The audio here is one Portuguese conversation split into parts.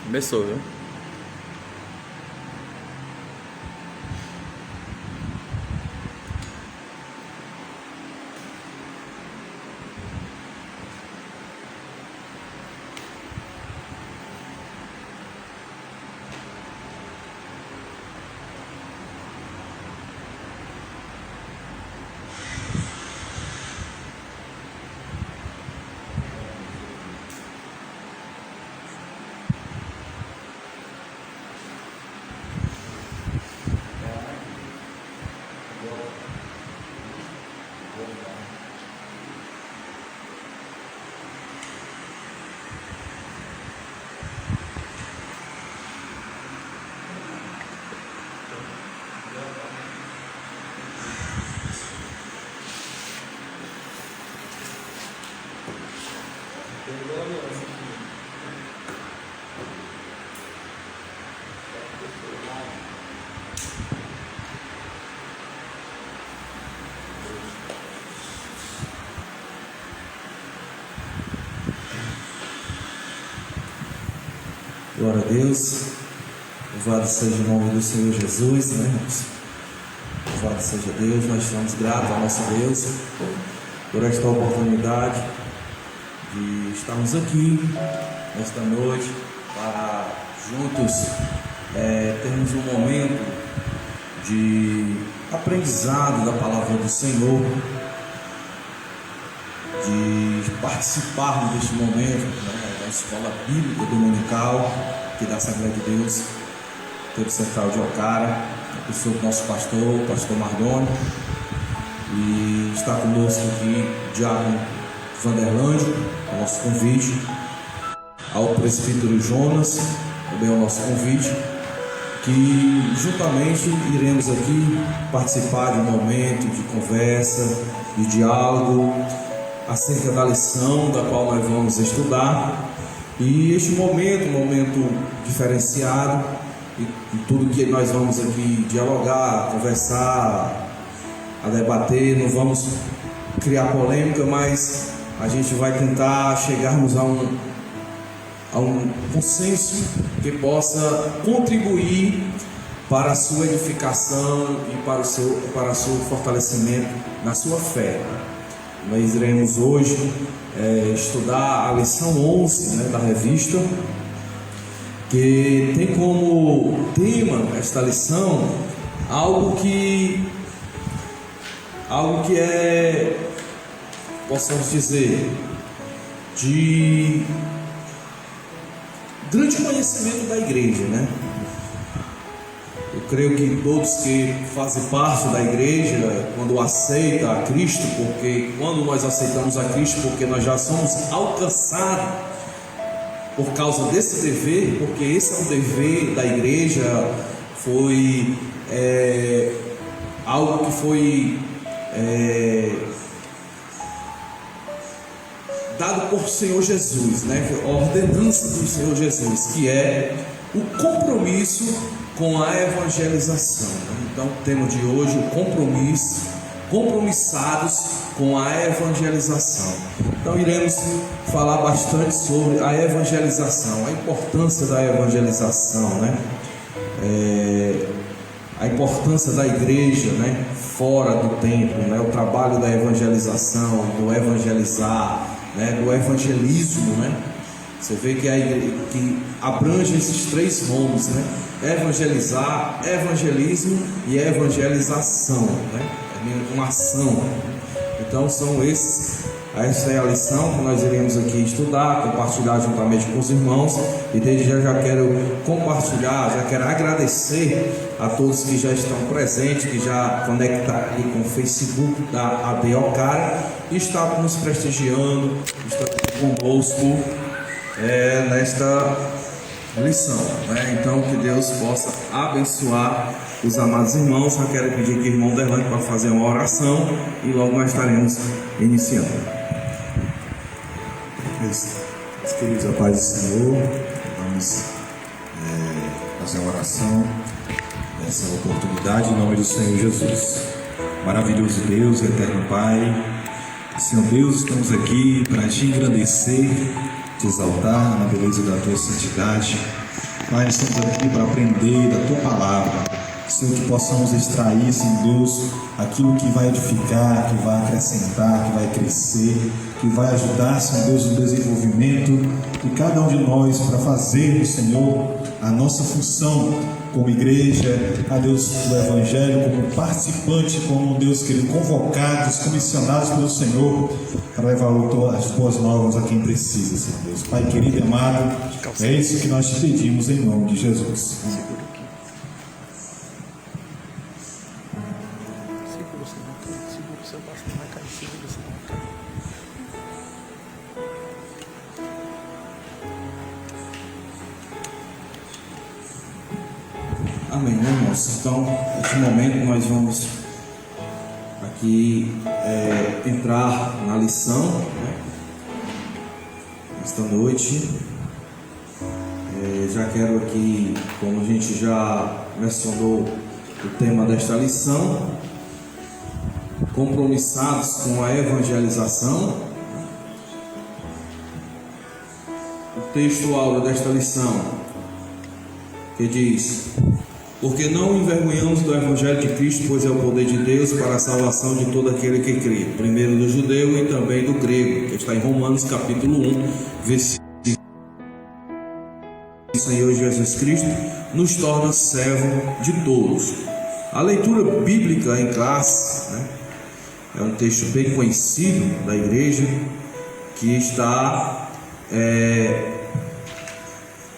Começou, viu? Glória a Deus, louvado seja o nome do Senhor Jesus, né, irmãos? Louvado seja Deus, nós estamos gratos ao nosso Deus por esta oportunidade de estarmos aqui nesta noite para juntos termos um momento de aprendizado da palavra do Senhor, de participarmos deste momento, né, da escola bíblica dominical aqui da Assembleia de Deus, Tempo Central de Ocara, a pessoa do nosso pastor, o pastor Mardoni, e está conosco aqui o diácono Vanderlândio, o nosso convite, ao presbítero Jonas, também o nosso convite, que juntamente iremos aqui participar de um momento de conversa, de diálogo acerca da lição da qual nós vamos estudar. E este momento, um momento diferenciado, e tudo que nós vamos aqui dialogar, conversar, a debater, não vamos criar polêmica, mas a gente vai tentar chegarmos a um consenso que possa contribuir para a sua edificação e para o seu fortalecimento na sua fé. Nós iremos hoje estudar a lição 11, né, da revista, que tem como tema esta lição algo que é, possamos dizer, de grande conhecimento da igreja, né? Eu creio que todos que fazem parte da igreja, quando aceita a Cristo, porque quando nós aceitamos a Cristo, porque nós já somos alcançados por causa desse dever, porque esse é um dever da igreja, foi algo que foi dado por Senhor Jesus, né? A ordenança do Senhor Jesus, que é o compromisso com a evangelização, né? Então, o tema de hoje, o compromisso, compromissados com a evangelização. Então, iremos falar bastante sobre a evangelização, a importância da evangelização, né? A importância da igreja, né? Fora do templo, né? O trabalho da evangelização, do evangelizar, né? Do evangelismo, né? Você vê que abrange esses três nomes, né? Evangelizar, evangelismo e evangelização, né? É uma ação. Então são essa é a lição que nós iremos aqui estudar, compartilhar juntamente com os irmãos. E desde já quero compartilhar, já quero agradecer a todos que já estão presentes, que já conectaram aqui com o Facebook da AD Ocara e estão nos prestigiando, estão conosco nesta lição, né? Então que Deus possa abençoar os amados irmãos. Já quero pedir aqui ao irmão Derlante para fazer uma oração e logo nós estaremos iniciando. Meus queridos, a paz do Senhor, vamos fazer uma oração nessa oportunidade em nome do Senhor Jesus. Maravilhoso Deus, eterno Pai, Senhor Deus, estamos aqui para te engrandecer, te exaltar na beleza da tua santidade. Pai, nós estamos aqui para aprender da tua palavra. Senhor, que possamos extrair, Senhor Deus, aquilo que vai edificar, que vai acrescentar, que vai crescer, que vai ajudar, Senhor Deus, no desenvolvimento de cada um de nós para fazermos, Senhor, a nossa função como igreja, a Deus, do Evangelho, como participante, como Deus querido, convocados, comissionados pelo Senhor para levar as boas novas a quem precisa, Senhor Deus. Pai querido e amado, é isso que nós te pedimos em nome de Jesus. Amém, né, irmãos? Então, neste momento nós vamos aqui entrar na lição, né? Esta noite. Já quero aqui, como a gente já mencionou o tema desta lição, compromissados com a evangelização. O texto aula desta lição que diz: porque não envergonhamos do Evangelho de Cristo, pois é o poder de Deus para a salvação de todo aquele que crê, primeiro do judeu e também do grego, que está em Romanos capítulo 1, versículo. O Senhor Jesus Cristo nos torna servo de todos. A leitura bíblica em classe, né, é um texto bem conhecido da igreja, que está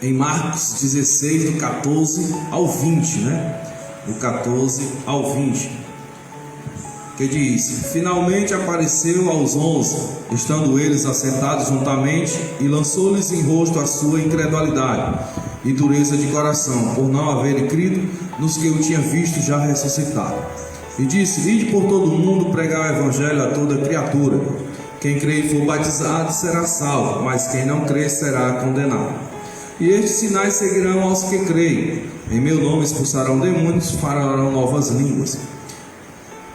em Marcos 16, do 14 ao 20, né? Do 14 ao 20, que diz: finalmente apareceu aos 11, estando eles assentados juntamente, e lançou-lhes em rosto a sua incredulidade e dureza de coração, por não haverem crido nos que eu tinha visto já ressuscitado. E disse: ide por todo o mundo pregar o evangelho a toda criatura. Quem crê e for batizado será salvo, mas quem não crê será condenado. E estes sinais seguirão aos que creem: em meu nome expulsarão demônios, falarão novas línguas,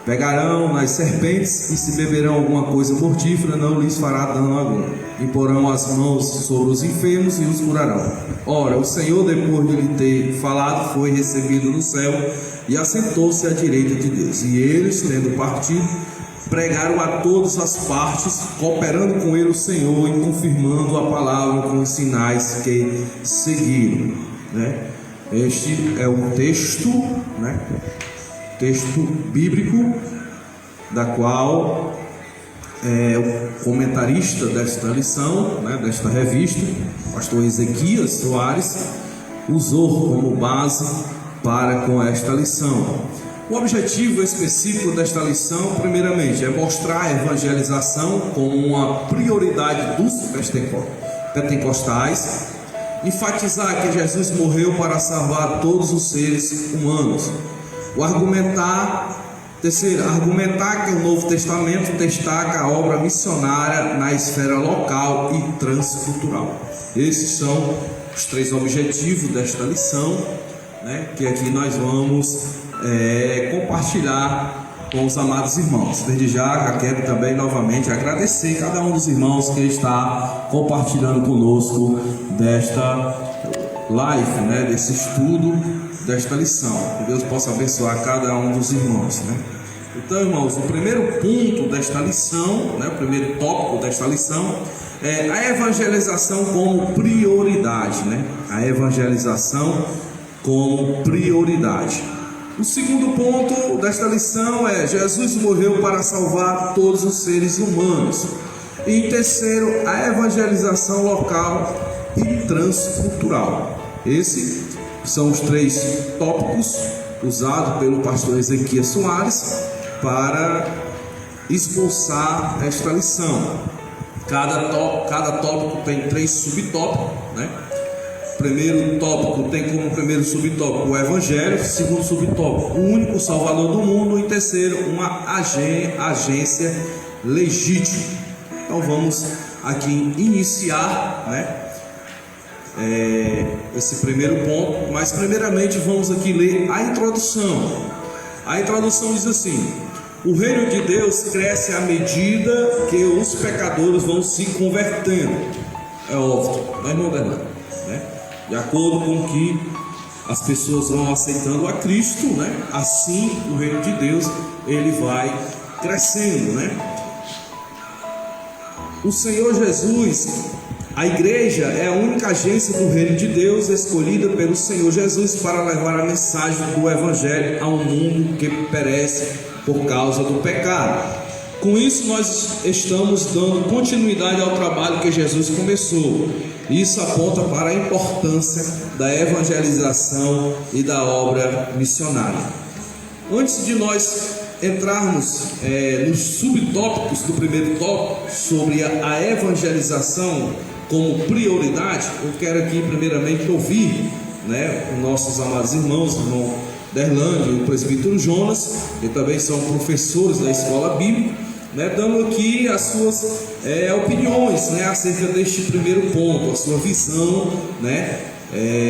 pegarão nas serpentes, e se beberão alguma coisa mortífera, não lhes fará dano algum. Imporão as mãos sobre os enfermos e os curarão. Ora, o Senhor, depois de lhe ter falado, foi recebido no céu e assentou-se à direita de Deus. E eles, tendo partido, pregaram a todas as partes, cooperando com ele o Senhor e confirmando a palavra com os sinais que seguiram, né? Este é o texto, né? Texto bíblico, da qual o comentarista desta lição, né, desta revista, pastor Ezequias Soares, usou como base para com esta lição. O objetivo específico desta lição, primeiramente, é mostrar a evangelização como uma prioridade dos pentecostais, enfatizar que Jesus morreu para salvar todos os seres humanos. Argumentar que o Novo Testamento destaca a obra missionária na esfera local e transcultural. Esses são os três objetivos desta lição, né, que aqui nós vamos compartilhar com os amados irmãos. Desde já quero também novamente agradecer cada um dos irmãos que está compartilhando conosco desta live, né, desse estudo, desta lição. Que Deus possa abençoar cada um dos irmãos, né? Então, irmãos, o primeiro ponto desta lição, né, o primeiro tópico desta lição é a evangelização como prioridade, né? A evangelização como prioridade. O segundo ponto desta lição é: Jesus morreu para salvar todos os seres humanos. E em terceiro, a evangelização local e transcultural. Esses são os três tópicos usados pelo pastor Ezequias Soares para esboçar esta lição. Cada tópico tem três subtópicos, né? Primeiro tópico tem como primeiro subtópico o Evangelho, segundo subtópico o único Salvador do mundo, e terceiro uma agência legítima. Então vamos aqui iniciar, né, esse primeiro ponto, mas primeiramente vamos aqui ler a introdução. A introdução diz assim: o reino de Deus cresce à medida que os pecadores vão se convertendo. é óbvio, mas não é nada, né? De acordo com que as pessoas vão aceitando a Cristo, né? Assim o reino de Deus ele vai crescendo, né? O Senhor Jesus, a igreja é a única agência do reino de Deus escolhida pelo Senhor Jesus para levar a mensagem do Evangelho a um mundo que perece por causa do pecado. Com isso nós estamos dando continuidade ao trabalho que Jesus começou. Isso aponta para a importância da evangelização e da obra missionária. Antes de nós entrarmos nos subtópicos do primeiro tópico sobre a evangelização como prioridade, eu quero aqui primeiramente ouvir, né, os nossos amados irmãos, o irmão Derlândio e o presbítero Jonas, que também são professores da escola bíblica, né, dando aqui as suas opiniões, né, acerca deste primeiro ponto, a sua visão, né,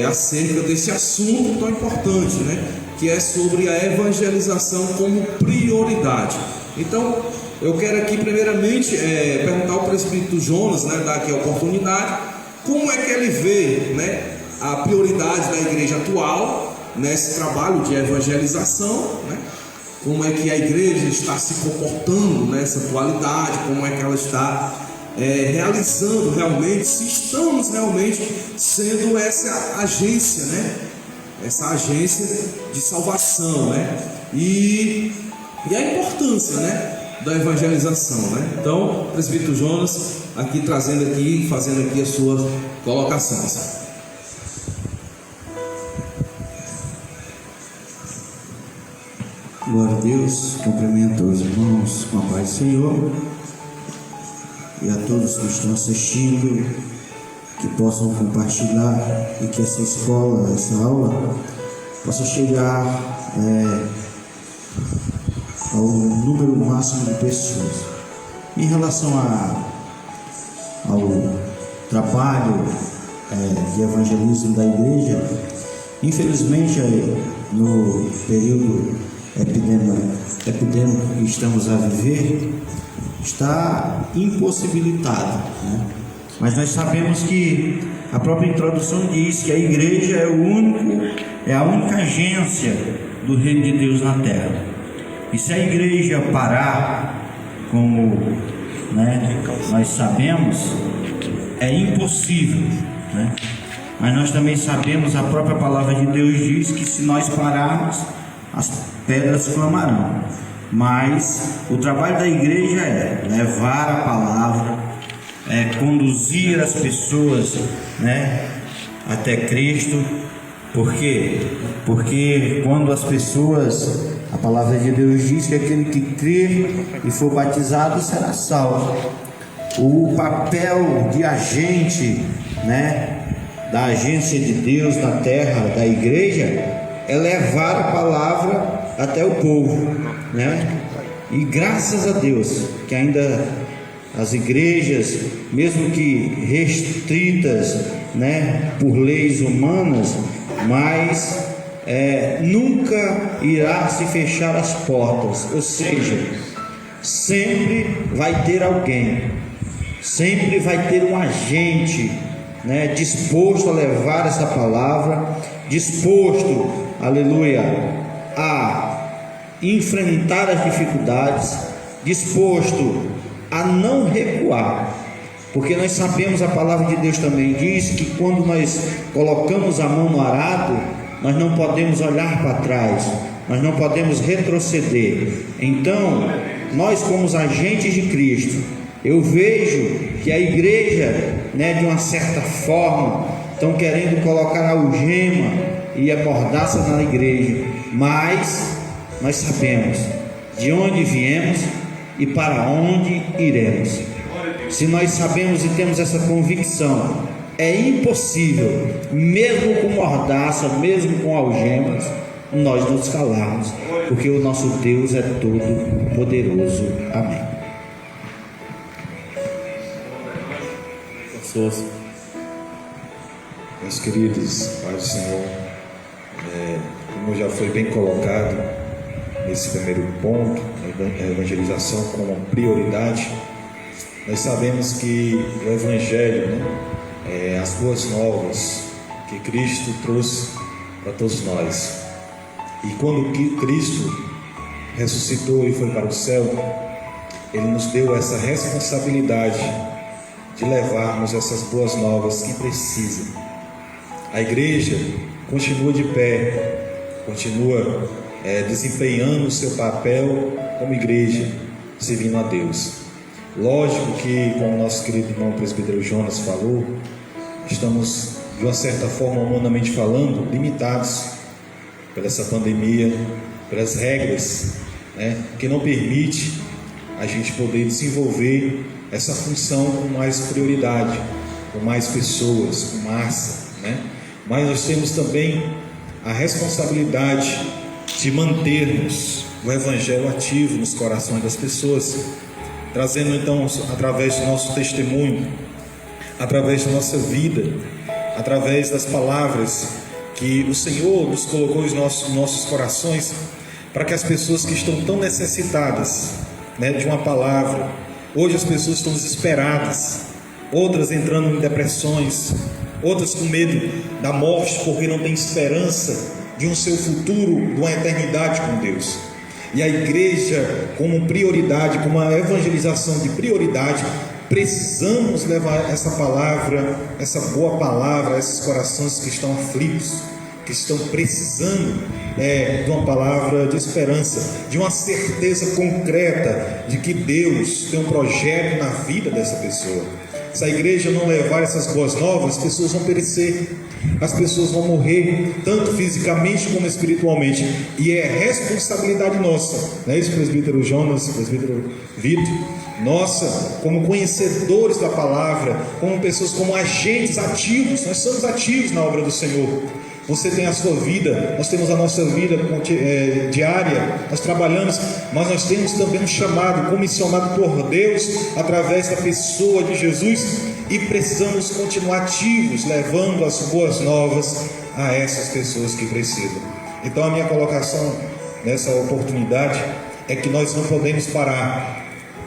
acerca desse assunto tão importante, né, que é sobre a evangelização como prioridade. Então, eu quero aqui primeiramente perguntar ao presbítero Jonas, né, dar aqui a oportunidade, como é que ele vê, né, a prioridade da igreja atual nesse trabalho de evangelização, né? Como é que a igreja está se comportando nessa atualidade, como é que ela está realizando realmente, se estamos realmente sendo essa agência, né? Essa agência de salvação, né? E a importância, né, da evangelização, né? Então, presbítero Jonas aqui trazendo aqui, fazendo aqui as suas colocações. Glória a Deus, cumprimento os irmãos com a paz do Senhor e a todos que estão assistindo, que possam compartilhar e que essa escola, essa aula possa chegar ao número máximo de pessoas. Em relação ao trabalho de evangelismo da igreja, infelizmente no período epidêmico que estamos a viver, está impossibilitado, né? Mas nós sabemos que a própria introdução diz que a igreja é a única agência do reino de Deus na terra. E se a igreja parar, como, né, nós sabemos, é impossível, né? Mas nós também sabemos, a própria palavra de Deus diz que se nós pararmos, as pedras clamarão. Mas o trabalho da igreja é levar a palavra, conduzir as pessoas, né, até Cristo. Por quê? Porque quando as pessoas, a palavra de Deus diz que aquele que crer e for batizado será salvo. O papel de agente, né, da agência de Deus na terra, da igreja, é levar a palavra até o povo, né? E graças a Deus que ainda as igrejas, mesmo que restritas, né, por leis humanas, mas nunca irá se fechar as portas, ou seja, sempre vai ter alguém, sempre vai ter um agente, né, disposto a levar essa palavra, disposto, aleluia, a enfrentar as dificuldades, disposto a não recuar, porque nós sabemos, a palavra de Deus também diz que quando nós colocamos a mão no arado, nós não podemos olhar para trás, nós não podemos retroceder. Então, nós como os agentes de Cristo, eu vejo que a igreja, né, de uma certa forma, estão querendo colocar a algema e a mordaça na igreja, mas nós sabemos de onde viemos e para onde iremos. Se nós sabemos e temos essa convicção, é impossível, mesmo com mordaça, mesmo com algemas, nós nos calarmos, porque o nosso Deus é todo poderoso. Amém. Meus queridos, Pai do Senhor, como já foi bem colocado nesse primeiro ponto, a evangelização como prioridade, nós sabemos que o Evangelho, né, as boas novas que Cristo trouxe para todos nós. E quando Cristo ressuscitou e foi para o céu, Ele nos deu essa responsabilidade de levarmos essas boas novas que precisam. A igreja continua de pé, continua desempenhando o seu papel como igreja, servindo a Deus. Lógico que, como nosso querido irmão presbítero Jonas falou, estamos, de uma certa forma, humanamente falando, limitados por essa pandemia, pelas regras, que não permite a gente poder desenvolver essa função com mais prioridade, com mais pessoas, com massa, Mas nós temos também a responsabilidade de mantermos o Evangelho ativo nos corações das pessoas, trazendo então, através do nosso testemunho, através da nossa vida, através das palavras que o Senhor nos colocou em nossos corações, para que as pessoas que estão tão necessitadas de uma palavra, hoje as pessoas estão desesperadas, outras entrando em depressões, outras com medo da morte, porque não tem esperança de um seu futuro, de uma eternidade com Deus. E a igreja, como prioridade, como a evangelização de prioridade, precisamos levar essa palavra, essa boa palavra a esses corações que estão aflitos, que estão precisando de uma palavra de esperança, de uma certeza concreta de que Deus tem um projeto na vida dessa pessoa. Se a igreja não levar essas boas novas, as pessoas vão perecer, as pessoas vão morrer, tanto fisicamente como espiritualmente, e é responsabilidade nossa, não é isso, presbítero Jonas, presbítero Vitor? Nossa, como conhecedores da palavra, como pessoas, como agentes ativos, nós somos ativos na obra do Senhor. Você tem a sua vida, nós temos a nossa vida diária, nós trabalhamos, mas nós temos também um chamado, comissionado por Deus, através da pessoa de Jesus, e precisamos continuar ativos, levando as boas novas a essas pessoas que precisam. Então a minha colocação nessa oportunidade é que nós não podemos parar,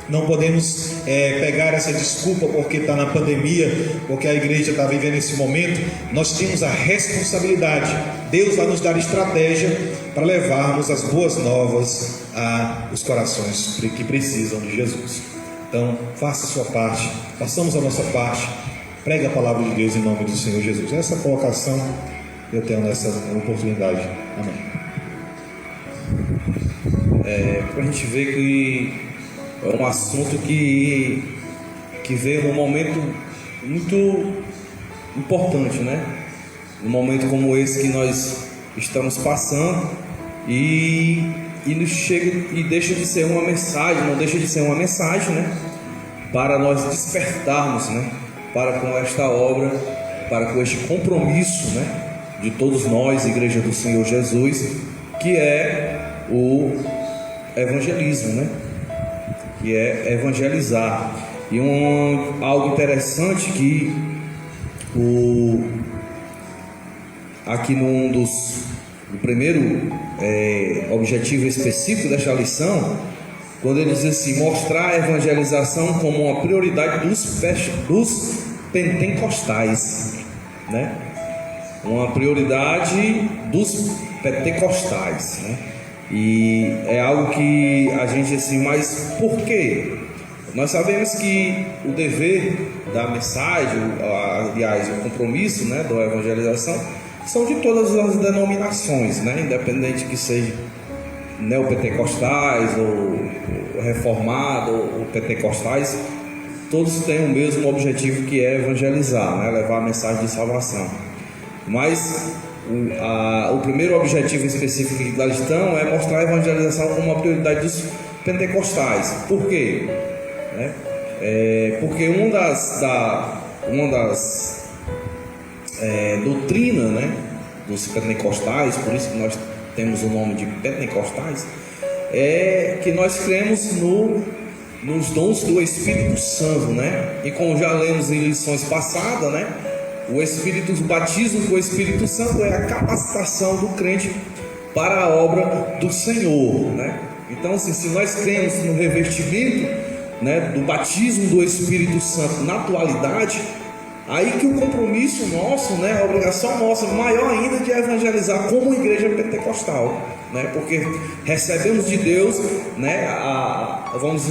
não podemos pegar essa desculpa porque está na pandemia, porque a igreja está vivendo esse momento. Nós temos a responsabilidade, Deus vai nos dar estratégia para levarmos as boas novas aos corações que precisam de Jesus. Então faça a sua parte, façamos a nossa parte, pregue a palavra de Deus em nome do Senhor Jesus. Essa colocação eu tenho nessa oportunidade. Amém. Para a gente ver que é um assunto que veio num momento muito importante, num momento como esse que nós estamos passando, e nos chega e deixa de ser uma mensagem, não deixa de ser uma mensagem, para nós despertarmos, para com esta obra, para com este compromisso, de todos nós, Igreja do Senhor Jesus, que é o evangelismo, que é evangelizar. E algo interessante que aqui no primeiro objetivo específico desta lição, quando ele diz assim: mostrar a evangelização como uma prioridade dos pentecostais, uma prioridade dos pentecostais, E é algo que a gente assim, mas por quê? Nós sabemos que o dever da mensagem, aliás, o compromisso, da evangelização, são de todas as denominações, independente que seja neopentecostais ou reformados ou pentecostais, todos têm o mesmo objetivo, que é evangelizar, levar a mensagem de salvação. Mas o primeiro objetivo específico da lição é mostrar a evangelização como uma prioridade dos pentecostais. Por quê? Porque uma das doutrinas, dos pentecostais, por isso que nós temos o nome de pentecostais, é que nós cremos nos dons do Espírito Santo, E como já lemos em lições passadas, o batismo com o Espírito Santo é a capacitação do crente para a obra do Senhor, Então, assim, se nós cremos no revestimento, do batismo do Espírito Santo na atualidade, Aí que o compromisso nosso, né, a obrigação nossa, maior ainda, de evangelizar como igreja pentecostal, né, porque recebemos de Deus, né, vamos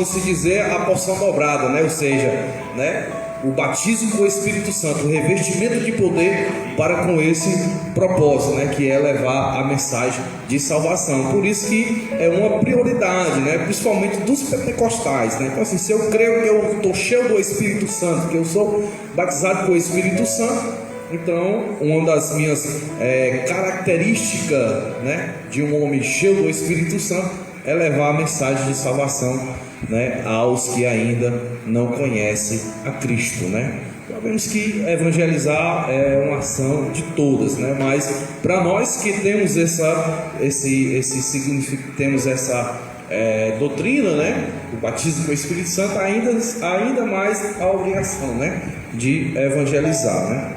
se dizer, a porção dobrada, né, ou seja, né, o batismo com o Espírito Santo, o revestimento de poder para com esse propósito, né, que é levar a mensagem de salvação. Por isso que é uma prioridade, né, principalmente dos pentecostais, né? Então assim, se eu creio que eu estou cheio do Espírito Santo, que eu sou batizado com o Espírito Santo, então uma das minhas características, né, de um homem cheio do Espírito Santo é levar a mensagem de salvação, né, aos que ainda não conhecem a Cristo, né? Sabemos que evangelizar é uma ação de todas, né? Mas para nós que temos esse significado, temos essa doutrina, né, o batismo com o Espírito Santo, ainda mais a obrigação, né, de evangelizar, né?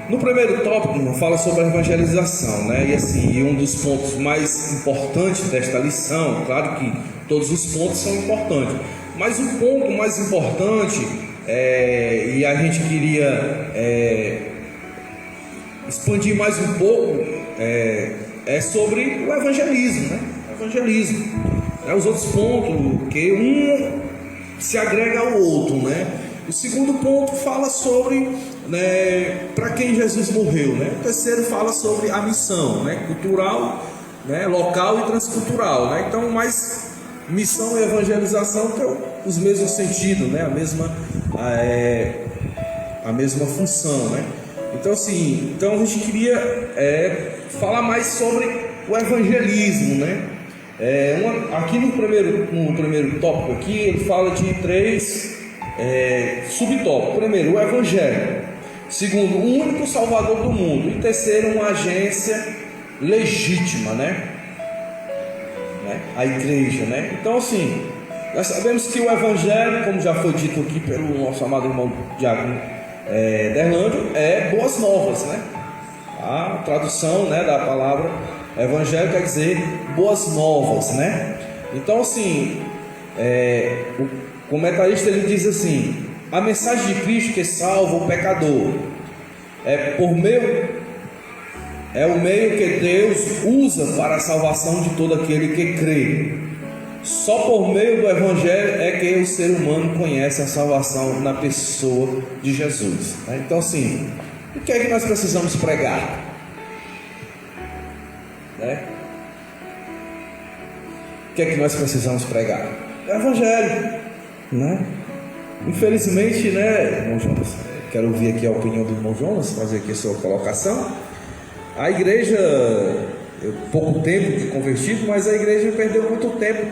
No primeiro tópico fala sobre a evangelização, né? E assim, um dos pontos mais importantes desta lição, claro que todos os pontos são importantes, mas o ponto mais importante, e a gente queria expandir mais um pouco, é sobre o evangelismo, né? Evangelismo, né? Os outros pontos, que um se agrega ao outro, né? O segundo ponto fala sobre, né, para quem Jesus morreu, né? O terceiro fala sobre a missão, né, cultural, né, local e transcultural, né? Então, mais missão e evangelização tem os mesmos sentidos, né? A mesma função, né? Então, assim, a gente queria falar mais sobre o evangelismo, né? Aqui no primeiro tópico aqui, ele fala de 3 subtópicos. Primeiro, o evangelho. Segundo, o único salvador do mundo. E terceiro, uma agência legítima, né? A igreja, né? Então, assim, nós sabemos que o evangelho, como já foi dito aqui pelo nosso amado irmão Diácono Derlândio, é boas novas, né? A tradução, né, da palavra evangelho quer dizer boas novas, né? Então, assim, o comentarista ele diz assim: a mensagem de Cristo que salva o pecador é o meio que Deus usa para a salvação de todo aquele que crê. Só por meio do evangelho é que o ser humano conhece a salvação na pessoa de Jesus, né? Então, assim, o que é que nós precisamos pregar, né? O que é que nós precisamos pregar? O evangelho, né? Infelizmente, né, irmão Jonas, quero ouvir aqui a opinião do irmão Jonas, fazer aqui a sua colocação. A igreja, pouco tempo de convertido, mas a igreja perdeu muito tempo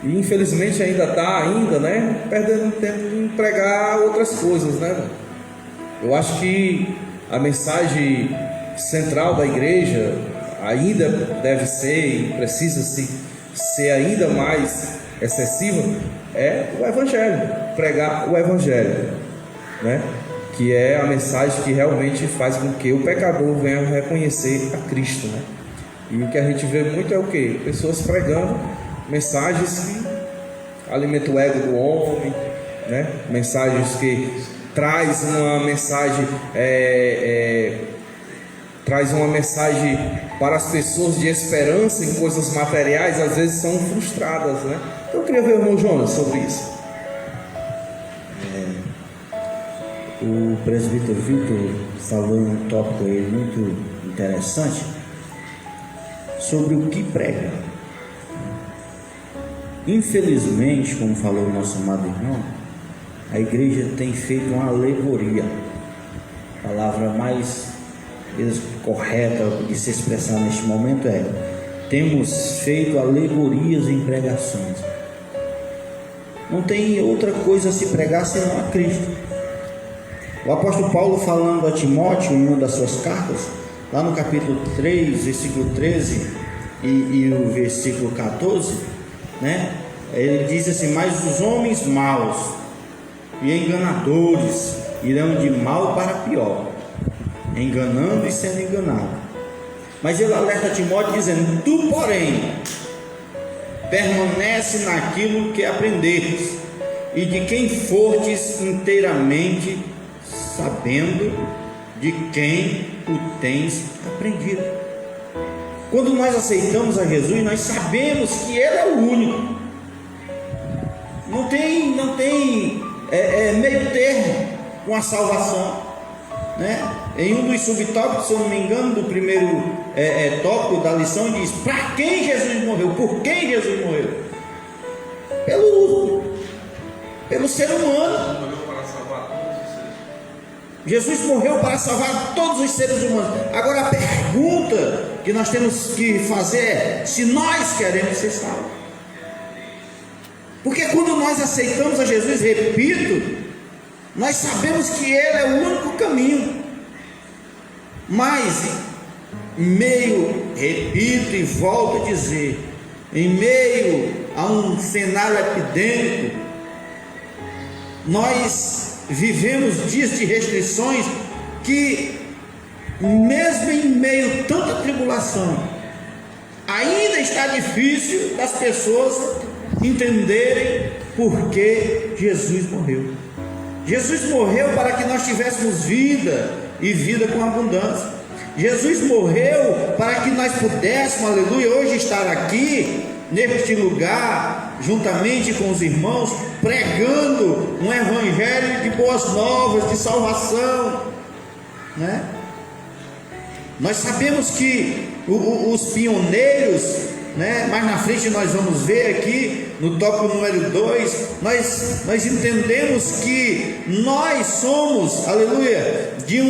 e infelizmente ainda está, né, perdendo tempo em pregar outras coisas, né? Eu acho que a mensagem central da igreja ainda deve ser e precisa ser ainda mais excessiva, é o evangelho, pregar o evangelho, né? Que é a mensagem que realmente faz com que o pecador venha reconhecer a Cristo, né? E o que a gente vê muito é o quê? Pessoas pregando mensagens que alimentam o ego do homem, né? Mensagens que traz uma mensagem para as pessoas de esperança em coisas materiais, às vezes são frustradas, né? Eu queria ver o irmão Jonas sobre isso. O presbítero Vitor falou em um tópico aí muito interessante sobre o que prega. Infelizmente, como falou o nosso amado irmão, a igreja tem feito uma alegoria. A palavra mais correta de se expressar neste momento é: temos feito alegorias em pregações. Não tem outra coisa a se pregar senão a Cristo. O apóstolo Paulo, falando a Timóteo em uma das suas cartas, lá no capítulo 3, versículo 13 e o versículo 14, né? Ele diz assim: mas os homens maus e enganadores irão de mal para pior, enganando e sendo enganado. Mas ele alerta Timóteo dizendo: tu, porém, permanece naquilo que aprendestes e de quem fortes inteiramente, sabendo de quem o tens aprendido. Quando nós aceitamos a Jesus, nós sabemos que Ele é o único. Não tem meio termo com a salvação, né? Em um dos subtópicos, se eu não me engano, do primeiro tópico da lição, diz: para quem Jesus morreu? Por quem Jesus morreu? Pelo ser humano. Jesus morreu para salvar todos os seres humanos. Agora a pergunta que nós temos que fazer é: se nós queremos ser salvos? Porque quando nós aceitamos a Jesus, repito, nós sabemos que Ele é o único caminho. Mas, repito e volto a dizer, em meio a um cenário epidêmico, nós vivemos dias de restrições que, mesmo em meio a tanta tribulação, ainda está difícil das pessoas entenderem por que Jesus morreu. Jesus morreu para que nós tivéssemos vida e vida com abundância. Jesus morreu para que nós pudéssemos, aleluia, hoje estar aqui neste lugar, juntamente com os irmãos, pregando um evangelho de boas novas, de salvação, né? Nós sabemos que os pioneiros, né, mais na frente nós vamos ver aqui no tópico número 2, nós entendemos que nós somos, aleluia, de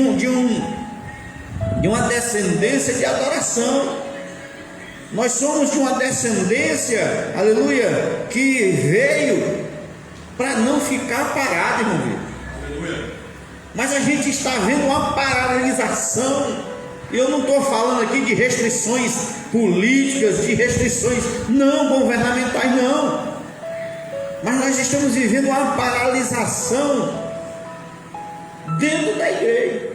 uma descendência de adoração. Nós somos de uma descendência, aleluia, que veio para não ficar parado, irmão. Mas a gente está vendo uma paralisação. Eu não estou falando aqui de restrições políticas, de restrições não governamentais, não. Mas nós estamos vivendo uma paralisação dentro da igreja,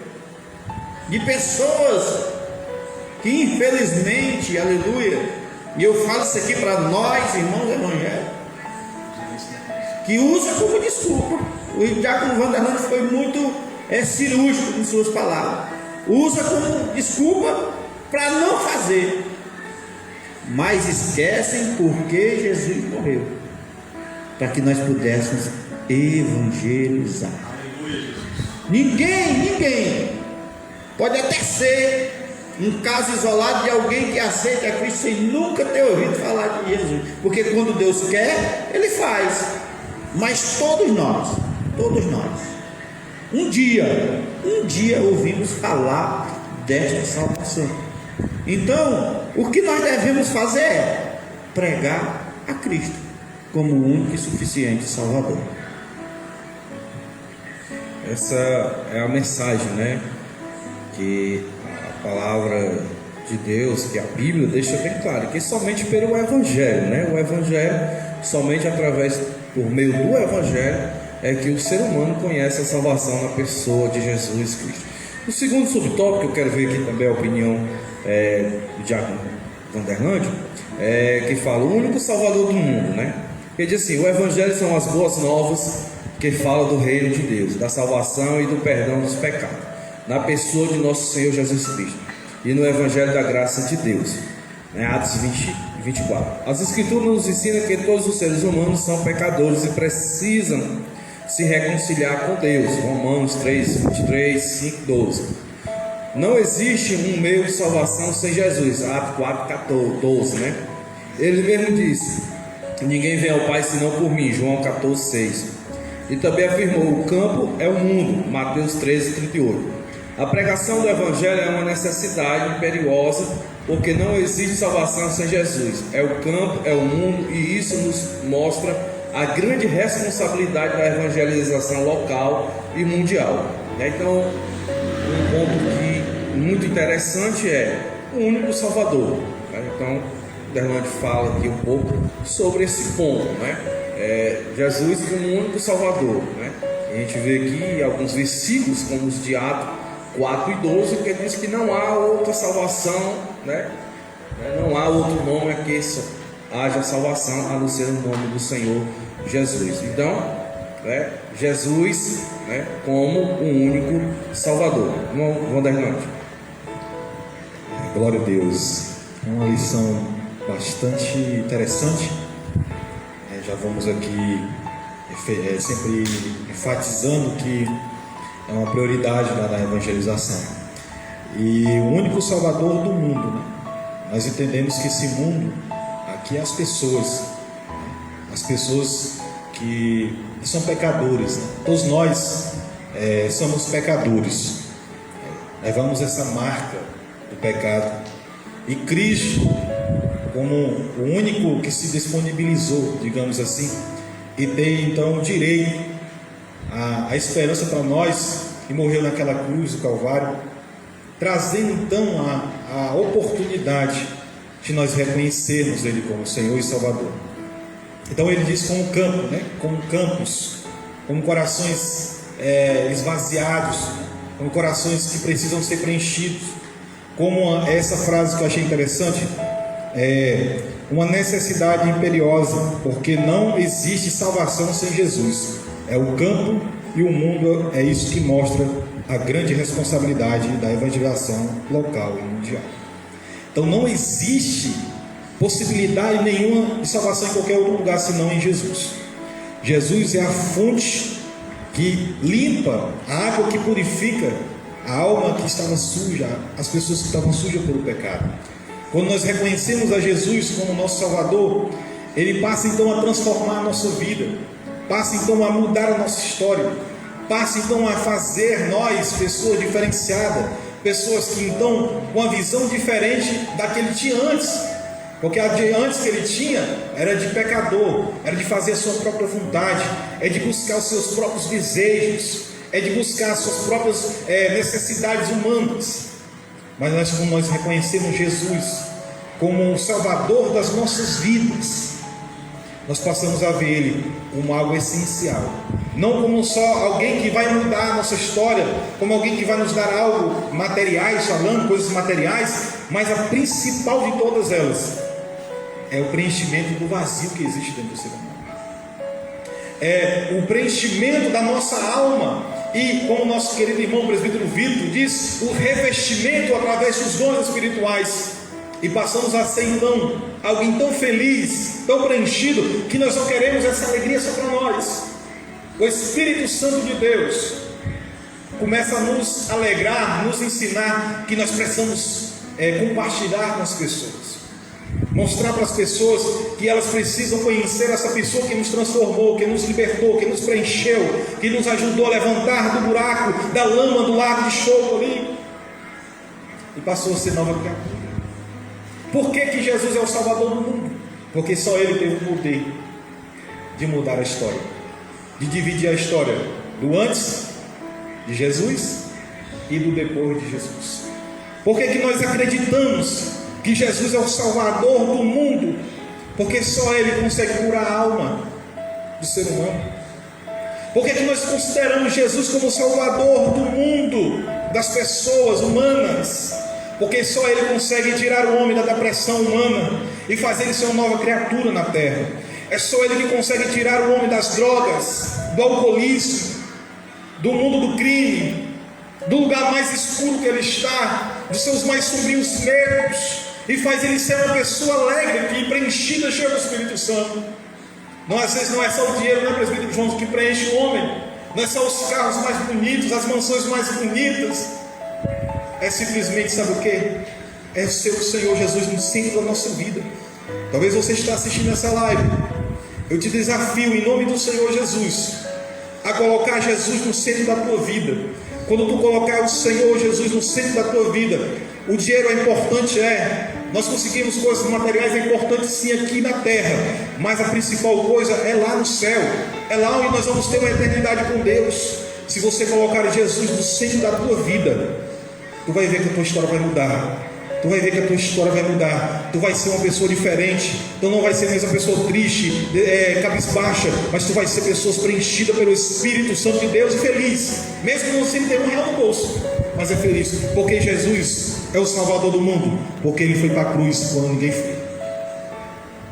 de pessoas que infelizmente, aleluia, e eu falo isso aqui para nós, irmãos evangélicos, que usa como desculpa. O diácono Vanderlande foi muito cirúrgico em suas palavras. Usa como desculpa para não fazer, mas esquecem porque Jesus morreu, para que nós pudéssemos evangelizar. Ninguém pode até ser um caso isolado de alguém que aceita a Cristo sem nunca ter ouvido falar de Jesus, porque quando Deus quer, Ele faz. Mas todos nós, um dia ouvimos falar desta salvação. Então, o que nós devemos fazer é pregar a Cristo como o único e suficiente Salvador. Essa é a mensagem, né? Que a palavra de Deus, que a Bíblia deixa bem claro, que somente pelo Evangelho, né? O Evangelho, somente por meio do Evangelho, é que o ser humano conhece a salvação na pessoa de Jesus Cristo. O segundo subtópico, que eu quero ver aqui também a opinião do diácono Vanderlande, que fala o único Salvador do mundo, né? Ele diz assim: o Evangelho são as boas novas que falam do reino de Deus, da salvação e do perdão dos pecados, na pessoa de nosso Senhor Jesus Cristo, e no Evangelho da graça de Deus, né? Atos 24. As Escrituras nos ensinam que todos os seres humanos são pecadores e precisam se reconciliar com Deus. Romanos 3, 23, 5, 12. Não existe um meio de salvação sem Jesus. Atos 4, 12, né? Ele mesmo disse: ninguém vem ao Pai senão por mim. João 14, 6. E também afirmou: o campo é o mundo. Mateus 13, 38. A pregação do Evangelho é uma necessidade imperiosa, porque não existe salvação sem Jesus. É o campo, é o mundo, e isso nos mostra a grande responsabilidade da evangelização local e mundial. Então, um ponto que muito interessante é o único Salvador. Então, Derlande fala aqui um pouco sobre esse ponto, né? Jesus como o único Salvador, né? A gente vê aqui alguns versículos, como os de Atos 4 e 12, que diz que não há outra salvação, né? Não há outro nome a que haja salvação a não ser o nome do Senhor Jesus. Então, né, Jesus, né, como um único Salvador. Vamos dar irmãos. Glória a Deus. É uma lição bastante interessante. Já vamos aqui sempre enfatizando que é uma prioridade na evangelização. E o único Salvador do mundo, né? Nós entendemos que esse mundo aqui é as pessoas que são pecadores, né? Todos nós somos pecadores, levamos essa marca do pecado, e Cristo, como o único que se disponibilizou, digamos assim, e tem então o direito, a esperança para nós, e morreu naquela cruz do Calvário, trazendo então a oportunidade de nós reconhecermos Ele como Senhor e Salvador. Então ele diz como campo, né? Como campos, como corações esvaziados, como corações que precisam ser preenchidos, como essa frase que eu achei interessante, uma necessidade imperiosa, porque não existe salvação sem Jesus. É o campo e o mundo, é isso que mostra a grande responsabilidade da evangelização local e mundial. Então não existe possibilidade nenhuma de salvação em qualquer outro lugar senão em Jesus. Jesus é a fonte que limpa, a água que purifica a alma que estava suja, as pessoas que estavam sujas pelo pecado. Quando nós reconhecemos a Jesus como nosso Salvador, Ele passa então a transformar a nossa vida, passa então a mudar a nossa história, passa então a fazer nós pessoas diferenciadas, pessoas que então com uma visão diferente da que Ele tinha antes, porque a de antes que Ele tinha era de pecador, era de fazer a sua própria vontade, é de buscar os seus próprios desejos, é de buscar as suas próprias necessidades humanas. Mas como nós reconhecemos Jesus como o Salvador das nossas vidas, nós passamos a ver Ele como algo essencial, não como só alguém que vai mudar a nossa história, como alguém que vai nos dar algo materiais, falando coisas materiais, mas a principal de todas elas é o preenchimento do vazio que existe dentro do ser humano, é o preenchimento da nossa alma. E como nosso querido irmão presbítero Vitor diz, o revestimento através dos dons espirituais. E passamos a ser então alguém tão feliz, tão preenchido, que nós não queremos essa alegria só para nós. O Espírito Santo de Deus começa a nos alegrar, nos ensinar que nós precisamos compartilhar com as pessoas, mostrar para as pessoas que elas precisam conhecer essa pessoa que nos transformou, que nos libertou, que nos preencheu, que nos ajudou a levantar do buraco, da lama, do lago de choro ali, e passou a ser nova criatura. Por que Jesus é o Salvador do mundo? Porque só Ele tem o poder de mudar a história, de dividir a história do antes de Jesus e do depois de Jesus. Por que nós acreditamos que Jesus é o Salvador do mundo? Porque só Ele consegue curar a alma do ser humano. Por que nós consideramos Jesus como o Salvador do mundo, das pessoas humanas? Porque só Ele consegue tirar o homem da depressão humana e fazer ele ser uma nova criatura na terra. É só Ele que consegue tirar o homem das drogas, do alcoolismo, do mundo do crime, do lugar mais escuro que ele está, dos seus mais sombrios medos, e faz ele ser uma pessoa alegre e preenchida, cheia do Espírito Santo. Não, às vezes não é só o dinheiro, né, presbítero João, que preenche o homem, não é só os carros mais bonitos, as mansões mais bonitas, é simplesmente, sabe o que? É ser o Senhor Jesus no centro da nossa vida. Talvez você está assistindo essa live, eu te desafio em nome do Senhor Jesus a colocar Jesus no centro da tua vida. Quando tu colocar o Senhor Jesus no centro da tua vida, o dinheiro é importante, nós conseguimos coisas materiais, é importante sim aqui na terra, mas a principal coisa é lá no céu, é lá onde nós vamos ter uma eternidade com Deus. Se você colocar Jesus no centro da tua vida, tu vai ver que a tua história vai mudar. Tu vai ver que a tua história vai mudar. Tu vai ser uma pessoa diferente. Tu não vai ser mais uma pessoa triste, cabisbaixa, mas tu vai ser pessoas preenchidas pelo Espírito Santo de Deus e feliz, mesmo não sem ter um real no bolso, mas é feliz, porque Jesus é o Salvador do mundo, porque Ele foi para a cruz quando ninguém foi.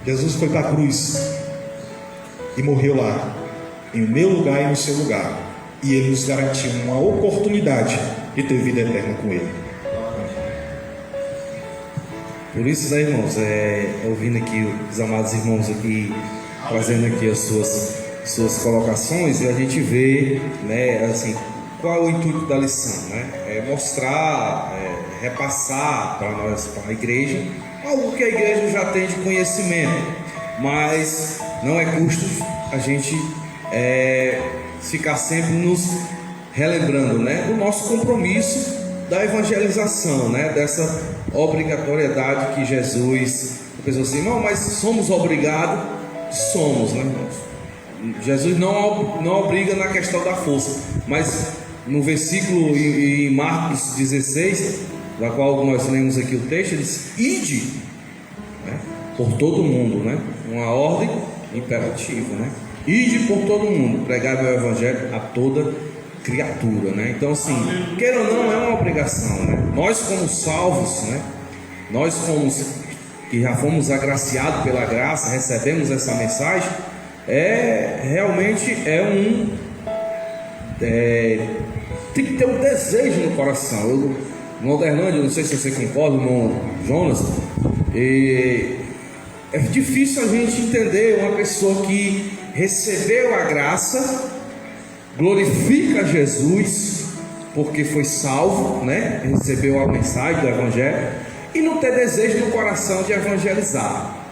Jesus foi para a cruz e morreu lá, em meu lugar e no seu lugar. E Ele nos garantiu uma oportunidade de ter vida eterna com Ele. Por isso, né, irmãos, ouvindo aqui os amados irmãos aqui, trazendo aqui as suas colocações, e a gente vê, né, assim, qual é o intuito da lição, né? É mostrar, repassar para nós, para a igreja, algo que a igreja já tem de conhecimento, mas não é custo a gente ficar sempre nos relembrando, né, do nosso compromisso da evangelização, né, dessa obrigatoriedade que Jesus pensou assim, não, mas somos obrigados, somos, né, irmãos? Jesus não obriga na questão da força, mas no versículo em Marcos 16, da qual nós lemos aqui o texto, ele diz, ide, né, por todo mundo, né, uma ordem imperativa, né, ide por todo mundo, pregai o evangelho a toda criatura, né? Então, assim, queira ou não, é uma obrigação, né? Nós como salvos, né? Nós que já fomos agraciados pela graça, recebemos essa mensagem, realmente tem que ter um desejo no coração. No Alderlândia, não sei se você concorda, irmão Jonas, é difícil a gente entender uma pessoa que recebeu a graça, glorifica Jesus porque foi salvo, né? Recebeu a mensagem do evangelho e não ter desejo no coração de evangelizar,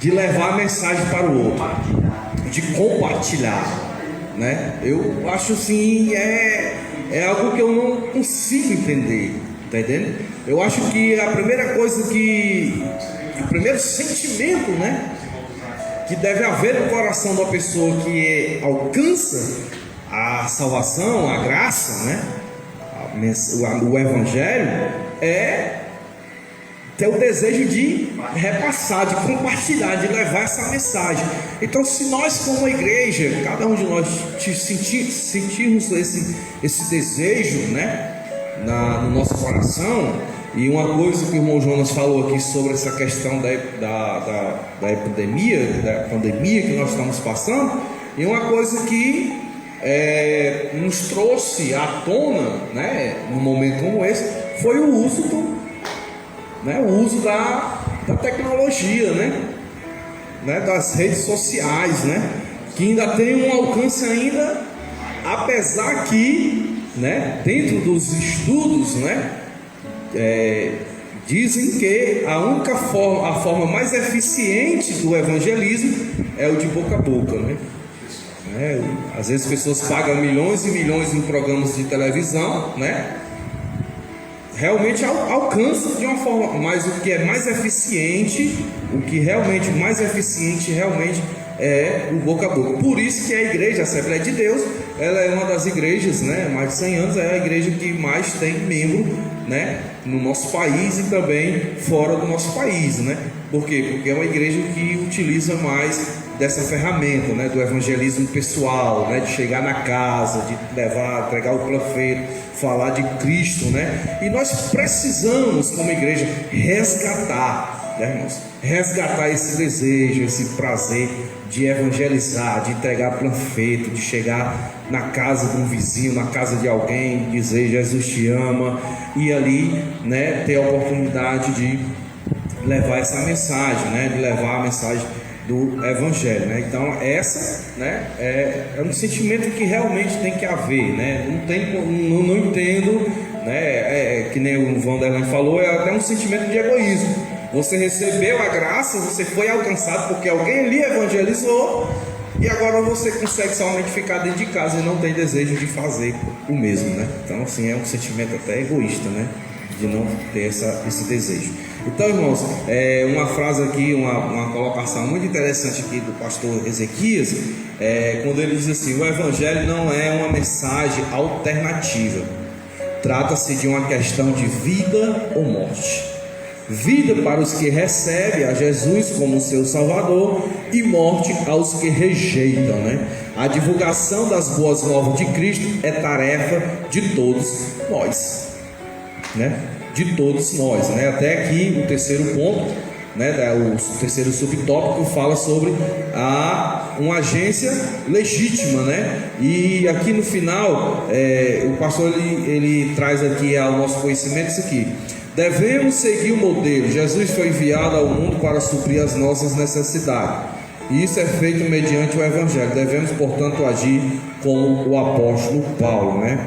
de levar a mensagem para o outro, de compartilhar, né? Eu acho assim, é algo que eu não consigo entender, tá entendendo? Eu acho que a primeira coisa o primeiro sentimento, né, que deve haver no coração da pessoa que alcança a salvação, a graça, né, o evangelho, é ter o desejo de repassar, de compartilhar, de levar essa mensagem. Então, se nós como igreja, cada um de nós sentirmos esse desejo, né, no nosso coração, e uma coisa que o irmão Jonas falou aqui sobre essa questão da epidemia, da pandemia que nós estamos passando, e uma coisa que nos trouxe à tona, né, num momento como esse, foi o uso da tecnologia, né, das redes sociais, né, que ainda tem um alcance ainda, apesar que, né, dentro dos estudos, né, dizem que a forma mais eficiente do evangelismo é o de boca a boca, né? Às vezes as pessoas pagam milhões e milhões em programas de televisão, né? Realmente alcança de uma forma, mas o que é mais eficiente, realmente é o boca a boca. Por isso que a igreja, a Assembleia de Deus, ela é uma das igrejas, né, mais de 100 anos, é a igreja que mais tem membro, né, no nosso país e também fora do nosso país, né? Por quê? Porque é uma igreja que utiliza mais dessa ferramenta, né, do evangelismo pessoal, né, de chegar na casa, de entregar o panfleto, falar de Cristo, né? E nós precisamos, como igreja, resgatar, né, irmãos? Resgatar esse desejo, esse prazer de evangelizar, de entregar panfleto, de chegar na casa de um vizinho, na casa de alguém, dizer Jesus te ama, e ali, né, ter a oportunidade de levar essa mensagem, né, de levar a mensagem do evangelho, né? Então essa, né, é um sentimento que realmente tem que haver, né? Não entendo, né? Que nem o Vanderlei falou, é até um sentimento de egoísmo. Você recebeu a graça, você foi alcançado porque alguém lhe evangelizou, e agora você consegue somente ficar dentro de casa e não tem desejo de fazer o mesmo, né? Então, assim, é um sentimento até egoísta, né, de não ter esse desejo. Então, irmãos, uma frase aqui, uma colocação muito interessante aqui do pastor Ezequias, quando ele diz assim: o evangelho não é uma mensagem alternativa, trata-se de uma questão de vida ou morte. Vida para os que recebem a Jesus como seu Salvador, e morte aos que rejeitam, né? A divulgação das boas novas de Cristo é tarefa de todos nós, né? De todos nós, né? Até aqui o terceiro ponto, né, o terceiro subtópico fala sobre uma agência legítima, né? E aqui no final, o pastor ele traz aqui ao nosso conhecimento isso aqui: devemos seguir o modelo. Jesus foi enviado ao mundo para suprir as nossas necessidades, e isso é feito mediante o Evangelho. Devemos, portanto, agir como o apóstolo Paulo, né?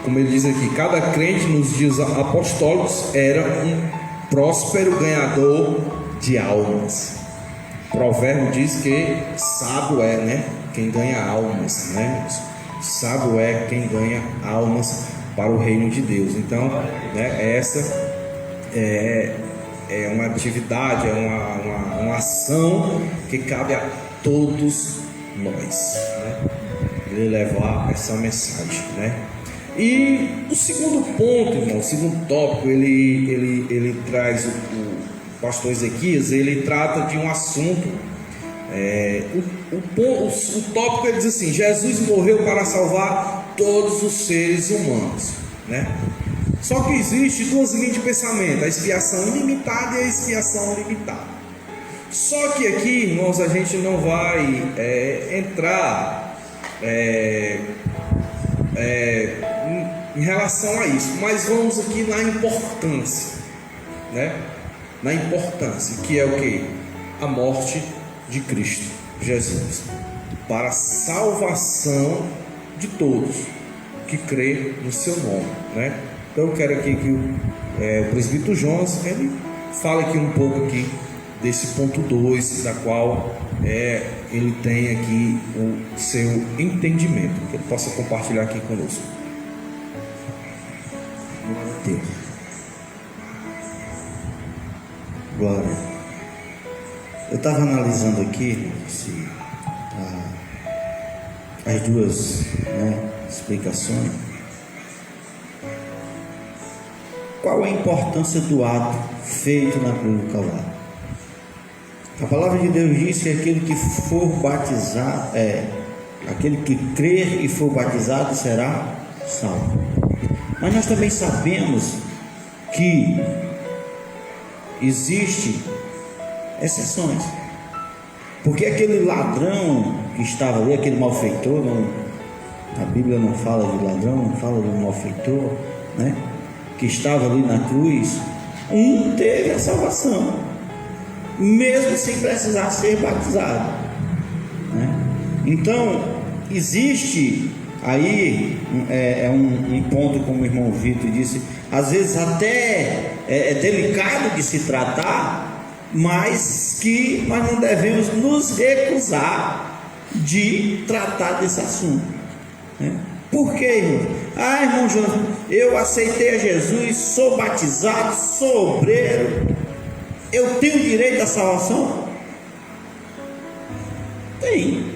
Como ele diz aqui, cada crente nos dias apostólicos era um próspero ganhador de almas. O provérbio diz que sábio é, né, quem ganha almas, né? Sábio é quem ganha almas para o reino de Deus. Então, né, essa é uma atividade, é uma ação que cabe a todos nós, né? Ele levar essa mensagem, né? E o segundo ponto, irmão, o segundo tópico, ele traz o pastor Ezequias, ele trata de um assunto. O tópico ele diz assim: Jesus morreu para salvar todos os seres humanos, né? Só que existe duas linhas de pensamento: a expiação ilimitada e a expiação limitada. Só que aqui, irmãos, a gente não vai entrar em relação a isso, mas vamos aqui na importância, né? Na importância, que é o que? A morte de Cristo Jesus, para a salvação de todos que crê no seu nome, né? Então eu quero aqui que o presbítero Jonas ele fale aqui um pouco aqui desse ponto 2, da qual ele tem aqui o seu entendimento, que ele possa compartilhar aqui conosco. Glória. Eu estava analisando aqui as duas, né, explicações. Qual a importância do ato feito na cruz do Calvário? A palavra de Deus diz que aquele que for batizado, aquele que crer e for batizado será salvo. Mas nós também sabemos que existe exceções, porque aquele ladrão que estava ali, aquele malfeitor, a Bíblia não fala de ladrão, não fala de malfeitor, né, que estava ali na cruz, teve a salvação, mesmo sem precisar ser batizado, né? Então existe aí um ponto, como o irmão Vitor disse, às vezes até é delicado de se tratar, mas que nós não devemos nos recusar de tratar desse assunto, né? Por quê, irmão? Irmão Jonas, eu aceitei a Jesus, sou batizado, sou obreiro, eu tenho direito à salvação? Tem,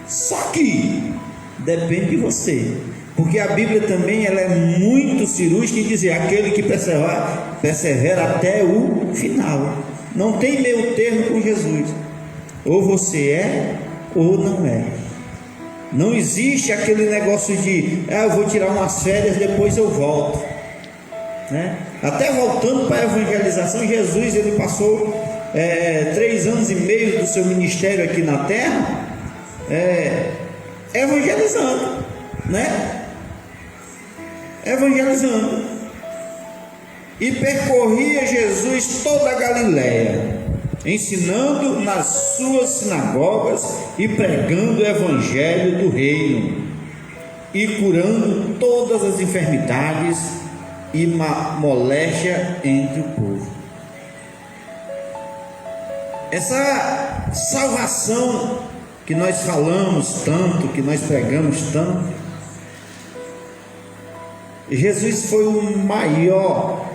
só que depende de você, porque a Bíblia também ela é muito cirúrgica em dizer: aquele que persevera até o final. Não tem meio termo com Jesus, ou você é ou não é. Não existe aquele negócio de eu vou tirar umas férias, depois eu volto, né? Até voltando para a evangelização, Jesus ele passou 3 anos e meio do seu ministério aqui na terra evangelizando, né? Evangelizando. E percorria Jesus toda a Galileia, ensinando nas suas sinagogas e pregando o evangelho do reino, e curando todas as enfermidades e moléstia entre o povo. Essa salvação que nós falamos tanto, que nós pregamos tanto, Jesus foi o maior,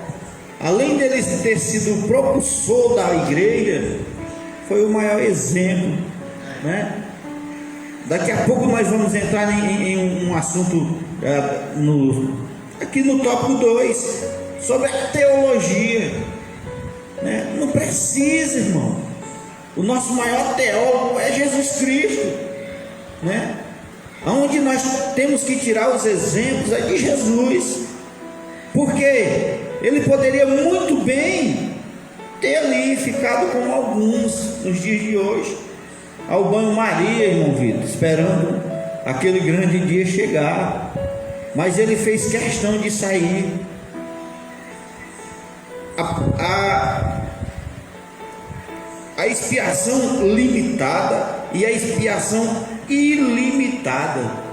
além dele ter sido o propulsor da igreja, foi o maior exemplo, né? Daqui a pouco nós vamos entrar em um assunto aqui no tópico 2, sobre a teologia, né? Não precisa, irmão. O nosso maior teólogo é Jesus Cristo, né? Onde nós temos que tirar os exemplos é de Jesus, porque ele poderia muito bem ter ali ficado como alguns nos dias de hoje, ao banho-maria, irmão Vitor, esperando aquele grande dia chegar. Mas ele fez questão de sair. A expiação limitada e a expiação ilimitada.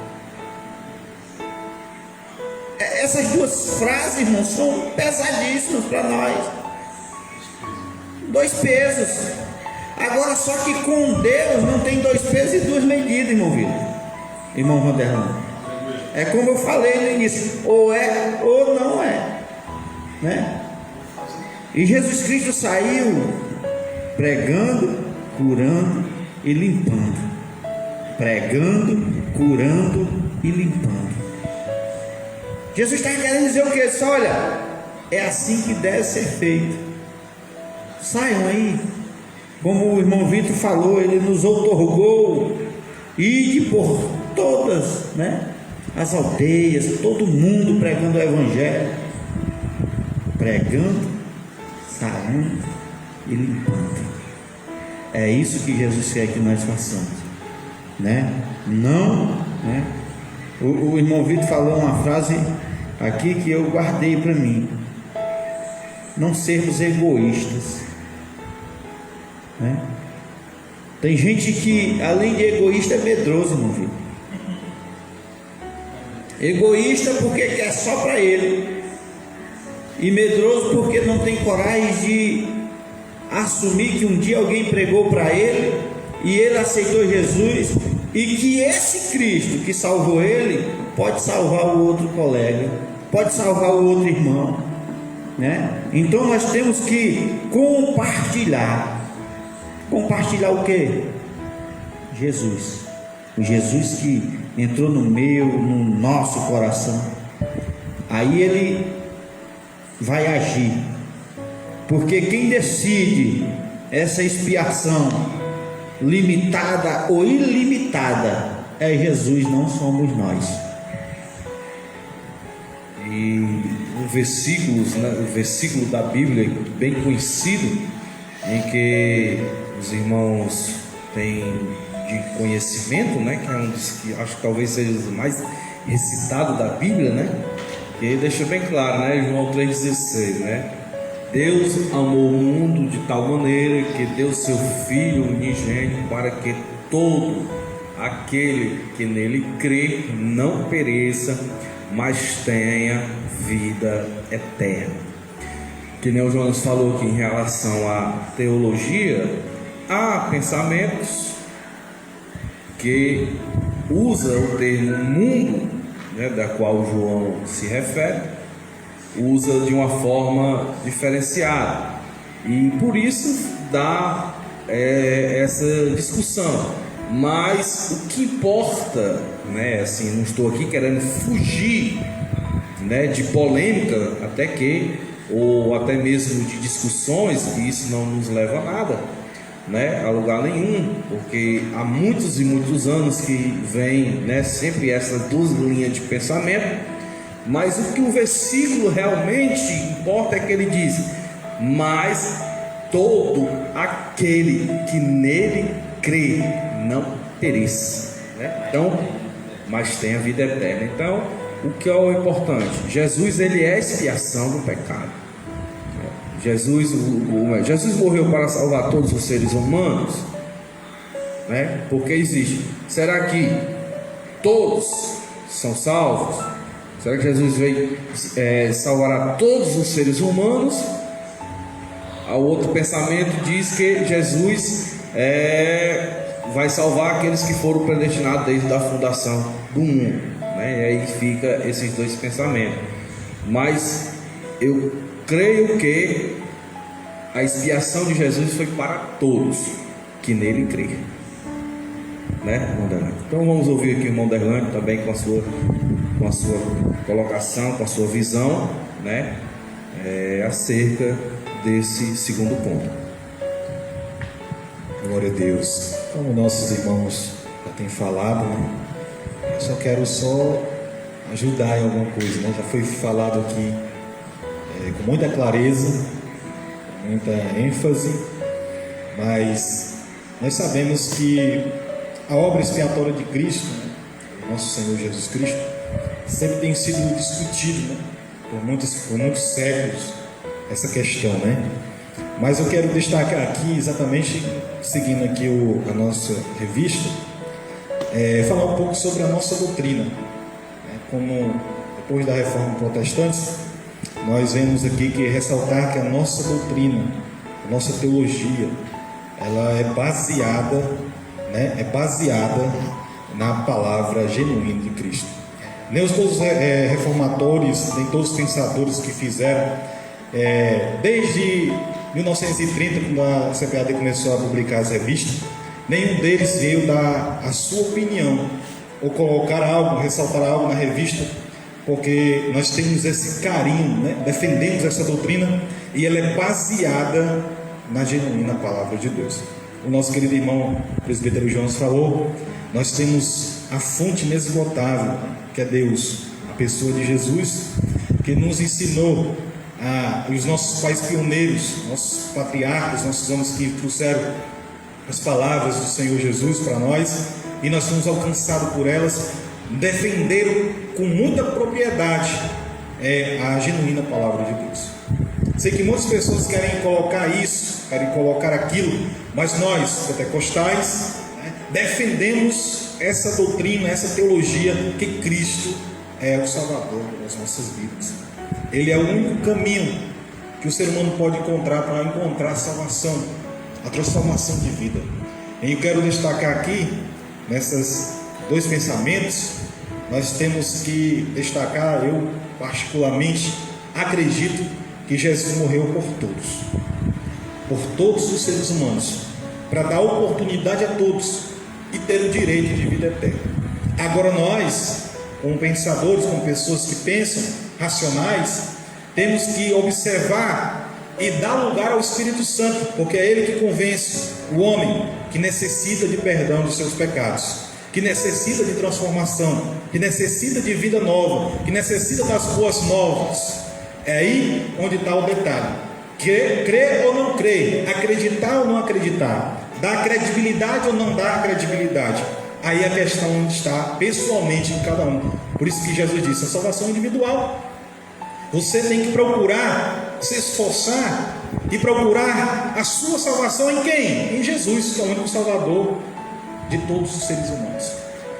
Essas duas frases, irmãos, são pesadíssimas para nós. Dois pesos. Agora, só que com Deus não tem dois pesos e duas medidas, irmão Vitor, irmão Vanderlei. É como eu falei no início, ou é ou não é, né? E Jesus Cristo saiu pregando, curando e limpando. Pregando, curando e limpando. Jesus está querendo dizer o que? Só olha, é assim que deve ser feito. Saiam aí, como o irmão Vitor falou, ele nos outorgou, ide por todas, né, as aldeias, todo mundo pregando o Evangelho, pregando, sarando e limpando. É isso que Jesus quer que nós façamos, né? Não, né? O irmão Vitor falou uma frase aqui que eu guardei para mim: não sermos egoístas, né? Tem gente que, além de egoísta, é medroso, irmão Vitor. Egoísta porque quer só para ele, e medroso porque não tem coragem de assumir que um dia alguém pregou para ele e ele aceitou Jesus, e que esse Cristo que salvou ele pode salvar o outro colega, pode salvar o outro irmão, né? Então nós temos que compartilhar o que? Jesus, o Jesus que entrou no nosso coração. Aí ele vai agir, porque quem decide essa expiação limitada ou ilimitada é Jesus, não somos nós. E um versículo da Bíblia bem conhecido, em que os irmãos têm de conhecimento, né, que é um dos que acho que talvez seja o mais recitado da Bíblia, né, que deixa bem claro, né, João 3,16, né? Deus amou o mundo de tal maneira que deu seu Filho unigênito para que todo aquele que nele crê não pereça, mas tenha vida eterna. Que nem o Jonas falou aqui em relação à teologia, há pensamentos que usa o termo mundo, né, da qual João se refere, usa de uma forma diferenciada, e por isso dá essa discussão. Mas o que importa, né, assim, não estou aqui querendo fugir, né, de polêmica, ou até mesmo de discussões, que isso não nos leva a nada, né, a lugar nenhum, porque há muitos e muitos anos que vem, né, sempre essas duas linhas de pensamento. Mas o que o versículo realmente importa é que ele diz: mas todo aquele que nele crê não pereça, né? Então, mas tem a vida eterna. Então, o que é o importante? Jesus, ele é a expiação do pecado. Jesus morreu para salvar todos os seres humanos, né? Porque existe. Será que todos são salvos? Será que Jesus veio salvar a todos os seres humanos? O outro pensamento diz que Jesus vai salvar aqueles que foram predestinados desde a fundação do mundo, né? E aí fica esses dois pensamentos. Mas eu creio que a expiação de Jesus foi para todos que nele creem, né, irmão Derlândia? Então vamos ouvir aqui o irmão Derlândia também com a sua colocação, com a sua visão, né, acerca desse segundo ponto. Glória a Deus. Como nossos irmãos já têm falado, né, eu só quero ajudar em alguma coisa, né? Já foi falado aqui com muita clareza, muita ênfase, mas nós sabemos que a obra expiatória de Cristo, né, nosso Senhor Jesus Cristo, sempre tem sido discutido, né, por muitos séculos, essa questão, né? Mas eu quero destacar aqui, exatamente seguindo aqui a nossa revista, falar um pouco sobre a nossa doutrina, né? Como depois da Reforma Protestante, nós vemos aqui que ressaltar que a nossa doutrina, a nossa teologia, ela é baseada, né? É baseada na palavra genuína de Cristo. Nem todos os reformadores, nem todos os pensadores que fizeram, desde 1930, quando a CPAD começou a publicar as revistas, nenhum deles veio dar a sua opinião ou colocar algo, ressaltar algo na revista, porque nós temos esse carinho, né? Defendemos essa doutrina e ela é baseada na genuína palavra de Deus. O nosso querido irmão presbítero Jones falou, nós temos a fonte inesgotável, que é Deus, a pessoa de Jesus, que nos ensinou, os nossos pais pioneiros, nossos patriarcas, nossos homens que trouxeram as palavras do Senhor Jesus para nós, e nós fomos alcançados por elas, defenderam com muita propriedade a genuína palavra de Deus. Sei que muitas pessoas querem colocar isso, querem colocar aquilo, mas nós, pentecostais, defendemos essa doutrina, essa teologia, que Cristo é o Salvador das nossas vidas. Ele é o único caminho que o ser humano pode encontrar para encontrar a salvação, a transformação de vida. E eu quero destacar aqui, nesses dois pensamentos, nós temos que destacar, eu particularmente acredito que Jesus morreu por todos os seres humanos, para dar oportunidade a todos e ter o direito de vida eterna. Agora nós, como pensadores, como pessoas que pensam, racionais, temos que observar e dar lugar ao Espírito Santo, porque é Ele que convence o homem que necessita de perdão dos seus pecados, que necessita de transformação, que necessita de vida nova, que necessita das boas novas. É aí onde está o detalhe: crer ou não crer, acreditar ou não acreditar, dar credibilidade ou não dar credibilidade. Aí a questão está pessoalmente em cada um. Por isso que Jesus disse: a salvação individual. Você tem que procurar se esforçar e procurar a sua salvação em quem? Em Jesus, que é o único Salvador de todos os seres humanos.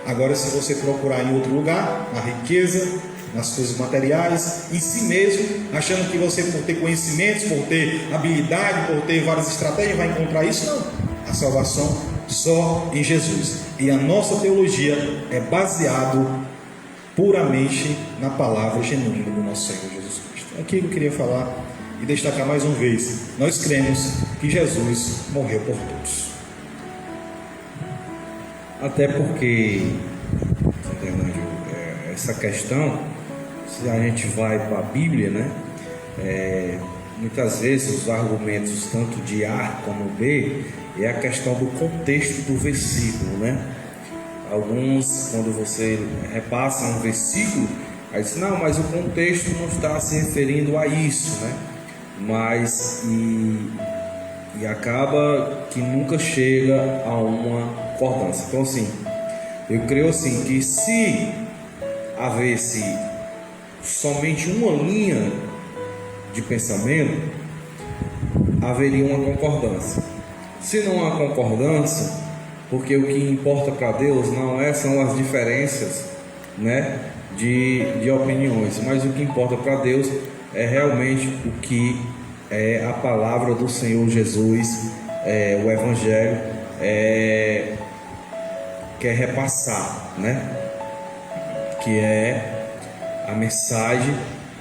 Agora, se você procurar em outro lugar, na riqueza, nas coisas materiais, em si mesmo, achando que você, por ter conhecimentos, por ter habilidade, por ter várias estratégias, vai encontrar isso, não. A salvação só em Jesus. E a nossa teologia é baseada puramente na palavra genuína do nosso Senhor Jesus Cristo. Aqui eu queria falar e destacar mais uma vez: nós cremos que Jesus morreu por todos. Até porque, essa questão, se a gente vai para a Bíblia, né, muitas vezes os argumentos tanto de A como B é a questão do contexto do versículo, né? Alguns, quando você repassa um versículo, aí diz: não, mas o contexto não está se referindo a isso, né? Mas e acaba que nunca chega a uma concordância. Então, assim, eu creio assim que se havesse somente uma linha de pensamento, haveria uma concordância. Se não há concordância, porque o que importa para Deus não são as diferenças, né, de opiniões, mas o que importa para Deus é realmente o que é a palavra do Senhor Jesus, o Evangelho quer repassar, né? Que é a mensagem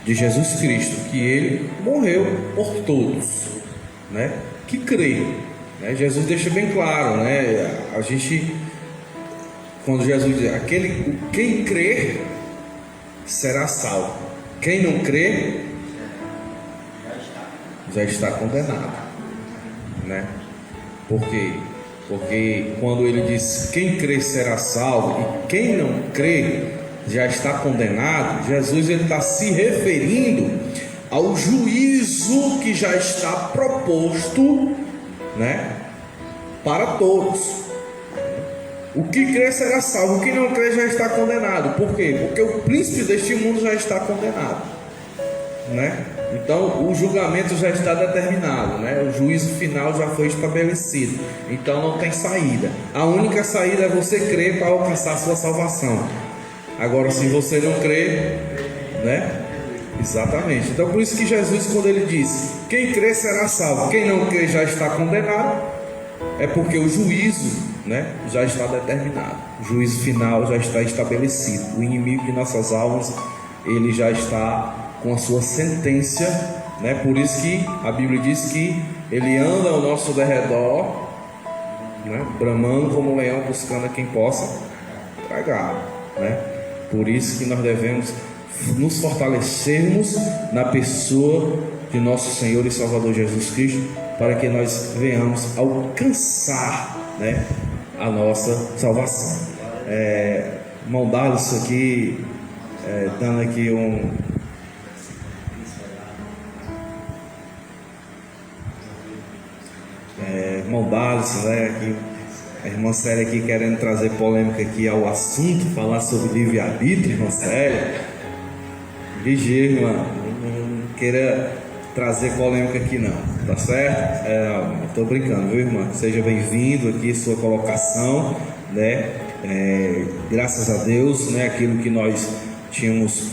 de Jesus Cristo, que Ele morreu por todos, né? Que crê, né? Jesus deixa bem claro, né? A gente, quando Jesus diz: quem crer será salvo, quem não crer já está condenado, né? Por quê? Porque quando ele diz quem crê será salvo e quem não crê já está condenado, Jesus ele está se referindo ao juízo que já está proposto, né, para todos. O que crê será salvo, o que não crê já está condenado. Por quê? Porque o príncipe deste mundo já está condenado, né? Então o julgamento já está determinado, né? O juízo final já foi estabelecido. Então não tem saída. A única saída é você crer para alcançar a sua salvação. Agora, se você não crê, né? Exatamente. Então por isso que Jesus, quando ele diz: quem crê será salvo, quem não crê já está condenado, é porque o juízo, né, já está determinado. O juízo final já está estabelecido. O inimigo de nossas almas, ele já está com a sua sentença, né? Por isso que a Bíblia diz que ele anda ao nosso derredor, né, bramando como um leão, buscando a quem possa tragar, né? Por isso que nós devemos nos fortalecermos na pessoa de nosso Senhor e Salvador Jesus Cristo, para que nós venhamos alcançar, né, a nossa salvação. Irmão Darlis aqui, dando aqui irmão Darlis, né, aqui, a irmã Célia aqui querendo trazer polêmica aqui ao assunto, falar sobre livre-arbítrio. Irmã Célia, ligeiro, irmã, não queira trazer polêmica aqui não, tá certo? Estou brincando, viu, irmã? Seja bem-vindo aqui, sua colocação, né? Graças a Deus, né? Aquilo que nós tínhamos,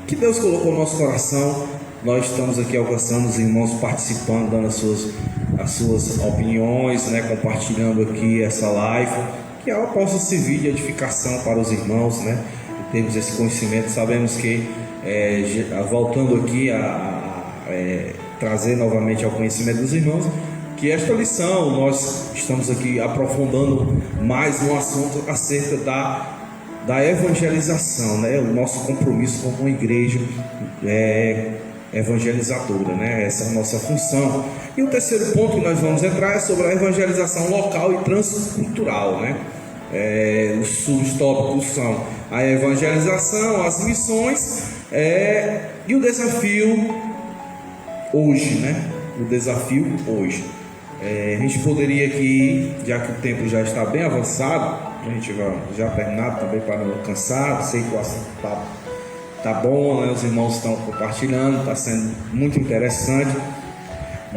que Deus colocou no nosso coração, nós estamos aqui alcançando, os irmãos participando, dando as suas opiniões, né? Compartilhando aqui essa live, que ela possa servir de edificação para os irmãos, né? Temos esse conhecimento, sabemos que voltando aqui a trazer novamente ao conhecimento dos irmãos, que esta lição nós estamos aqui aprofundando mais no assunto acerca da evangelização, né? O nosso compromisso como uma igreja evangelizadora, né? Essa é a nossa função. E o terceiro ponto que nós vamos entrar é sobre a evangelização local e transcultural, né? Os subtópicos são a evangelização, as missões e o desafio hoje, né? O desafio hoje. A gente poderia aqui, já que o tempo já está bem avançado, a gente vai já terminado também para não cansar. Sei que o assunto tá bom, né? Os irmãos estão compartilhando, está sendo muito interessante,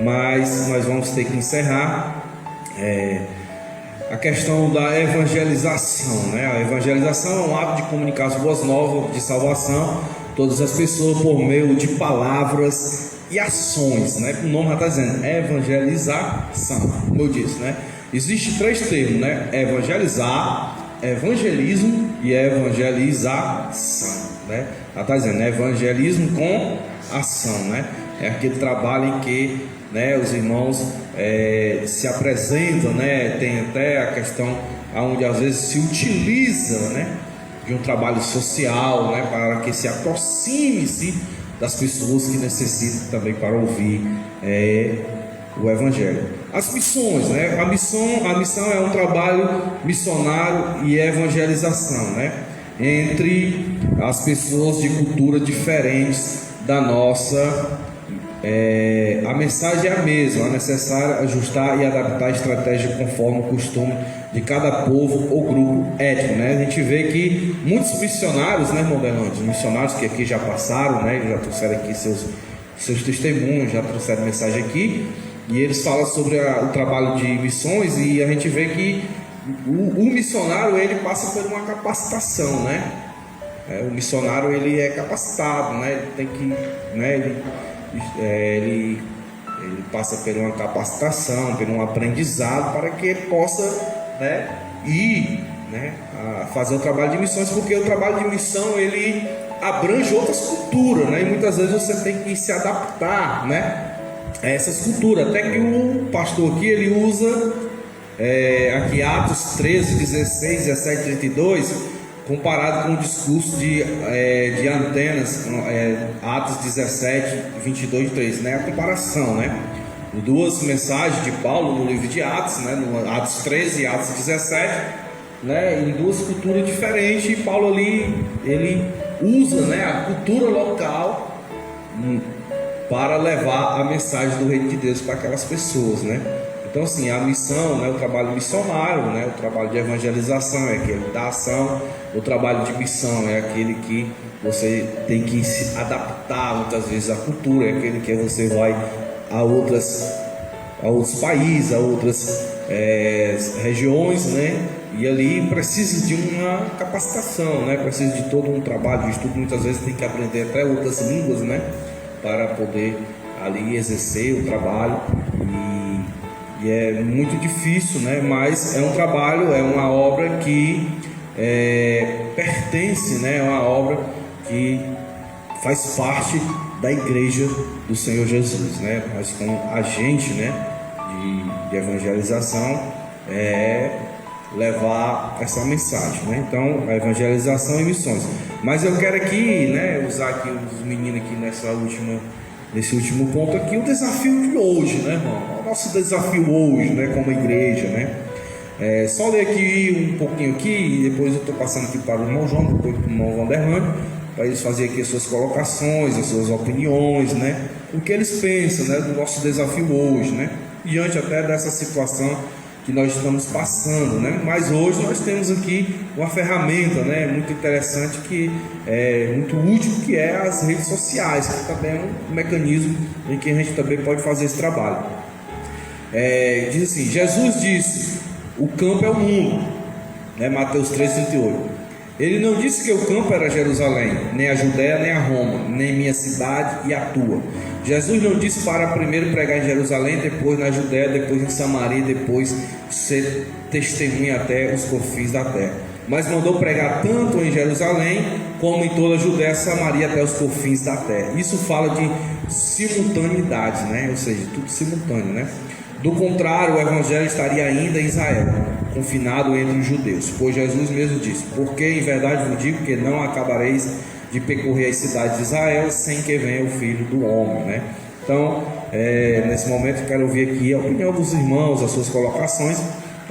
mas nós vamos ter que encerrar. A questão da evangelização, né? A evangelização é um ato de comunicar as boas novas de salvação a todas as pessoas por meio de palavras e ações, né? O nome já está dizendo evangelização, como eu disse, né? Existem 3 termos, né? Evangelizar, evangelismo e evangelização, né? Já está dizendo evangelismo com ação, né? É aquele trabalho em que, né, os irmãos se apresentam, né? Tem até a questão onde às vezes se utiliza, né, de um trabalho social, né, para que se aproxime-se das pessoas que necessitam também para ouvir o Evangelho. As missões, né? A missão é um trabalho missionário e evangelização, né, entre as pessoas de cultura diferentes da nossa. A mensagem é a mesma, é necessário ajustar e adaptar a estratégia conforme o costume de cada povo ou grupo étnico, né? A gente vê que muitos missionários, né, irmão Delante, missionários que aqui já passaram, né, já trouxeram aqui seus testemunhos, já trouxeram mensagem aqui, e eles falam sobre o trabalho de missões, e a gente vê que o missionário, ele passa por uma capacitação, né? O missionário, ele é capacitado, né? Ele tem que, né, ele passa por uma capacitação, por um aprendizado, para que ele possa, né, ir, né, a fazer o trabalho de missões, porque o trabalho de missão, ele abrange outras culturas, né, e muitas vezes você tem que se adaptar, né, a essas culturas. Até que o pastor aqui, ele usa aqui Atos 13, 16, 17, 32, comparado com o discurso de Antenas, Atos 17, 22 e 3, né? A comparação, né? Duas mensagens de Paulo no livro de Atos, né? No Atos 13 e Atos 17, né? Em duas culturas diferentes, e Paulo ali, ele usa, né, a cultura local para levar a mensagem do reino de Deus para aquelas pessoas, né? Então, assim, a missão, né, o trabalho missionário, né, o trabalho de evangelização é aquele da ação, o trabalho de missão é aquele que você tem que se adaptar muitas vezes à cultura, é aquele que você vai a outros países, a outras regiões, né? E ali precisa de uma capacitação, né? Precisa de todo um trabalho de estudo, muitas vezes tem que aprender até outras línguas, né? Para poder ali exercer o trabalho e é muito difícil, né? Mas é um trabalho, é uma obra que pertence, né? É uma obra que faz parte da igreja do Senhor Jesus, né? Mas como agente, né? De evangelização levar essa mensagem, né? Então, a evangelização e missões. Mas eu quero aqui, né? Usar aqui os meninos aqui nesse último ponto aqui, o desafio de hoje, né, irmão? O nosso desafio hoje, né? Como igreja, né? Só ler aqui um pouquinho aqui e depois eu estou passando aqui para o irmão João, depois para o irmão Vanderlane, para eles fazerem aqui as suas colocações, as suas opiniões, né? O que eles pensam, né? Do nosso desafio hoje, né? Diante até dessa situação que nós estamos passando, né? Mas hoje nós temos aqui uma ferramenta, né? Muito interessante, que é muito útil, que é as redes sociais, que também é um mecanismo em que a gente também pode fazer esse trabalho. Diz assim: Jesus disse: o campo é o mundo, né? Mateus 3,38. Ele não disse que o campo era Jerusalém, nem a Judéia, nem a Roma, nem minha cidade e a tua. Jesus não disse para primeiro pregar em Jerusalém, depois na Judéia, depois em Samaria, depois ser testemunha até os confins da terra. Mas mandou pregar tanto em Jerusalém como em toda a Judéia, Samaria, até os confins da terra. Isso fala de simultaneidade, né? Ou seja, tudo simultâneo, né? Do contrário, o evangelho estaria ainda em Israel, confinado entre os judeus. Pois Jesus mesmo disse: porque em verdade vos digo que não acabareis de percorrer as cidades de Israel sem que venha o Filho do Homem, né? Então, nesse momento eu quero ouvir aqui a opinião dos irmãos, as suas colocações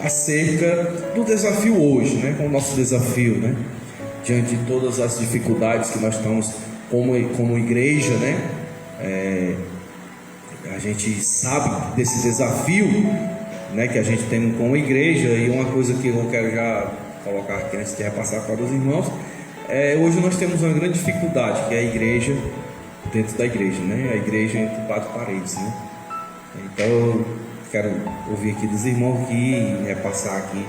acerca do desafio hoje, né? Com o nosso desafio, né? Diante de todas as dificuldades que nós estamos como igreja, né? A gente sabe desse desafio, né, que a gente tem como igreja. E uma coisa que eu quero já colocar aqui antes de repassar para os irmãos, hoje nós temos uma grande dificuldade, que é a igreja dentro da igreja, né? A igreja entre quatro paredes, né? Então eu quero ouvir aqui dos irmãos e repassar aqui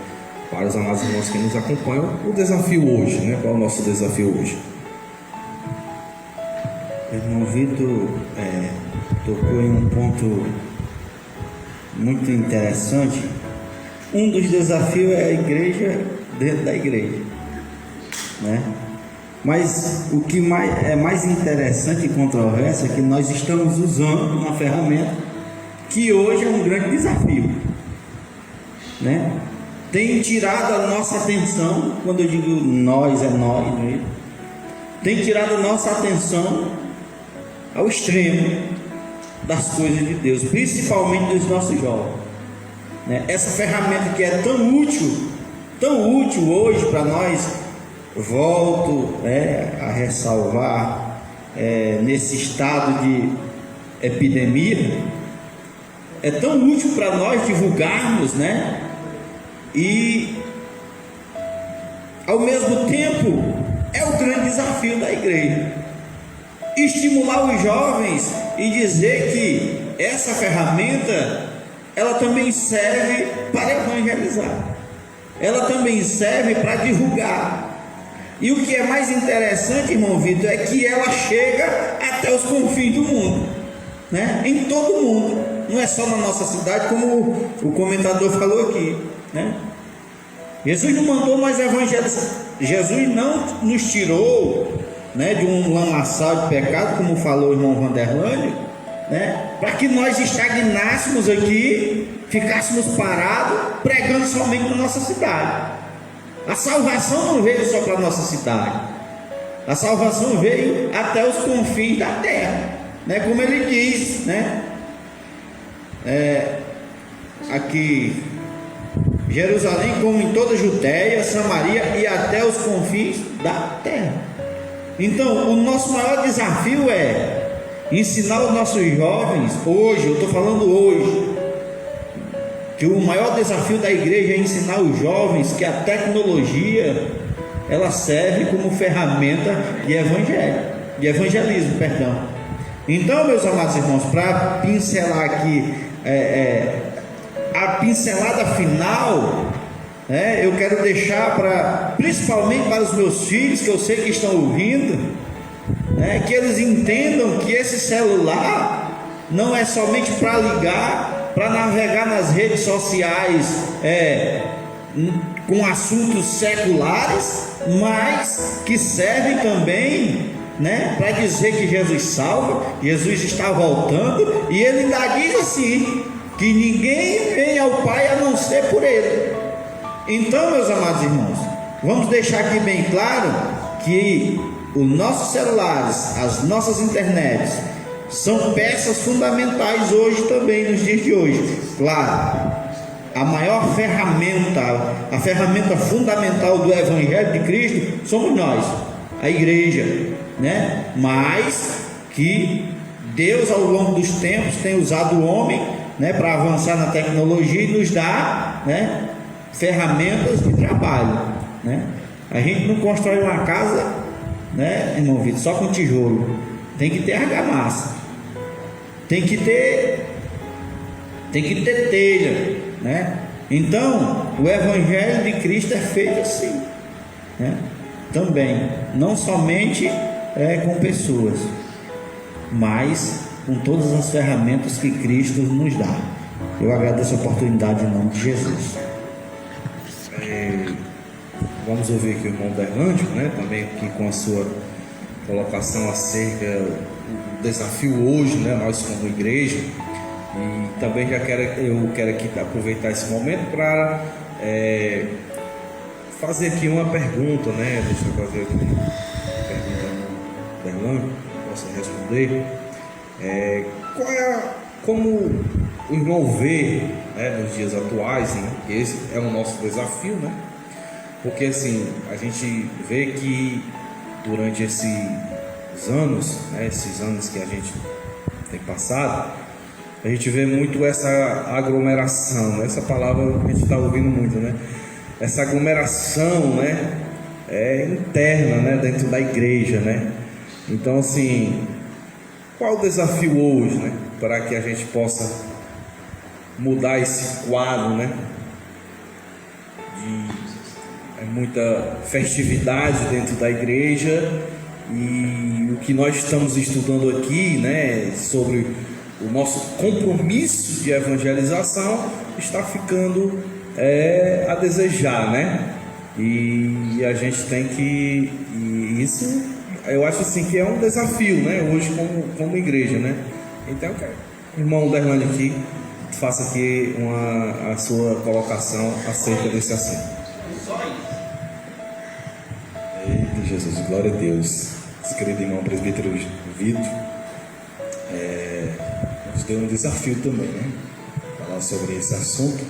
para os amados irmãos que nos acompanham o desafio hoje, né? Qual é o nosso desafio hoje? O irmão Vitor tocou em um ponto muito interessante. Um dos desafios é a igreja dentro da igreja, né? Mas o que é mais interessante e controverso é que nós estamos usando uma ferramenta que hoje é um grande desafio, né? Tem tirado a nossa atenção. Quando eu digo nós, é nós, né? Tem tirado a nossa atenção ao extremo das coisas de Deus, principalmente dos nossos jovens, né? Essa ferramenta que é tão útil hoje para nós, volto a ressalvar, nesse estado de epidemia, é tão útil para nós divulgarmos, né? E ao mesmo tempo é o grande desafio da igreja, estimular os jovens e dizer que essa ferramenta, ela também serve para evangelizar, ela também serve para divulgar. E o que é mais interessante, irmão Vitor, é que ela chega até os confins do mundo, né? Em todo o mundo, não é só na nossa cidade, como o comentador falou aqui, né? Jesus não mandou mais evangelizar, Jesus não nos tirou, né, de um lamaçal de pecado, como falou o irmão Vanderlane, né, para que nós estagnássemos aqui, ficássemos parados, pregando somente na nossa cidade. A salvação não veio só para a nossa cidade, a salvação veio até os confins da terra, né, como ele diz, né, aqui, Jerusalém, como em toda a Judéia, Samaria e até os confins da terra. Então, o nosso maior desafio é Ensinar os nossos jovens, hoje, eu estou falando hoje, que o maior desafio da igreja é ensinar os jovens que a tecnologia, ela serve como ferramenta de evangelismo, perdão. Então, meus amados irmãos, para pincelar aqui a pincelada final, eu quero deixar principalmente para os meus filhos, que eu sei que estão ouvindo, que eles entendam que esse celular não é somente para ligar, para navegar nas redes sociais com assuntos seculares, mas que servem também, para dizer que Jesus salva, Jesus está voltando, e ele ainda diz assim, que ninguém vem ao Pai a não ser por ele. Então, meus amados irmãos, vamos deixar aqui bem claro que os nossos celulares, as nossas internets, são peças fundamentais hoje também, nos dias de hoje. Claro, a maior ferramenta, a ferramenta fundamental do Evangelho de Cristo somos nós, a igreja, mas que Deus ao longo dos tempos tem usado o homem, para avançar na tecnologia e nos dar, ferramentas de trabalho, A gente não constrói uma casa, irmão Vitor, só com tijolo. Tem que ter argamassa, tem que ter telha, Então, o Evangelho de Cristo é feito assim, também, não somente com pessoas, mas com todas as ferramentas que Cristo nos dá. Eu agradeço a oportunidade em nome de Jesus. Vamos ouvir aqui o irmão Derlândio, também aqui com a sua colocação acerca do desafio hoje, nós como igreja. E também eu quero aqui aproveitar esse momento para fazer aqui uma pergunta, deixa eu fazer aqui uma pergunta ao Derlândio, possa responder. Como o irmão vê, nos dias atuais, que esse é o nosso desafio, porque assim, a gente vê que durante esses anos que a gente tem passado, a gente vê muito essa aglomeração, essa palavra a gente está ouvindo muito, essa aglomeração, interna, dentro da igreja, Então assim, qual o desafio hoje, para que a gente possa mudar esse quadro, de muita festividade dentro da igreja, e o que nós estamos estudando aqui, sobre o nosso compromisso de evangelização está ficando a desejar, E a gente tem que, e isso eu acho assim que é um desafio, hoje como igreja, Então eu quero, irmão Derlândio aqui, faça aqui a sua colocação acerca desse assunto. Eita Jesus, glória a Deus. Esse querido irmão presbítero Vitor nos deu um desafio também, falar sobre esse assunto.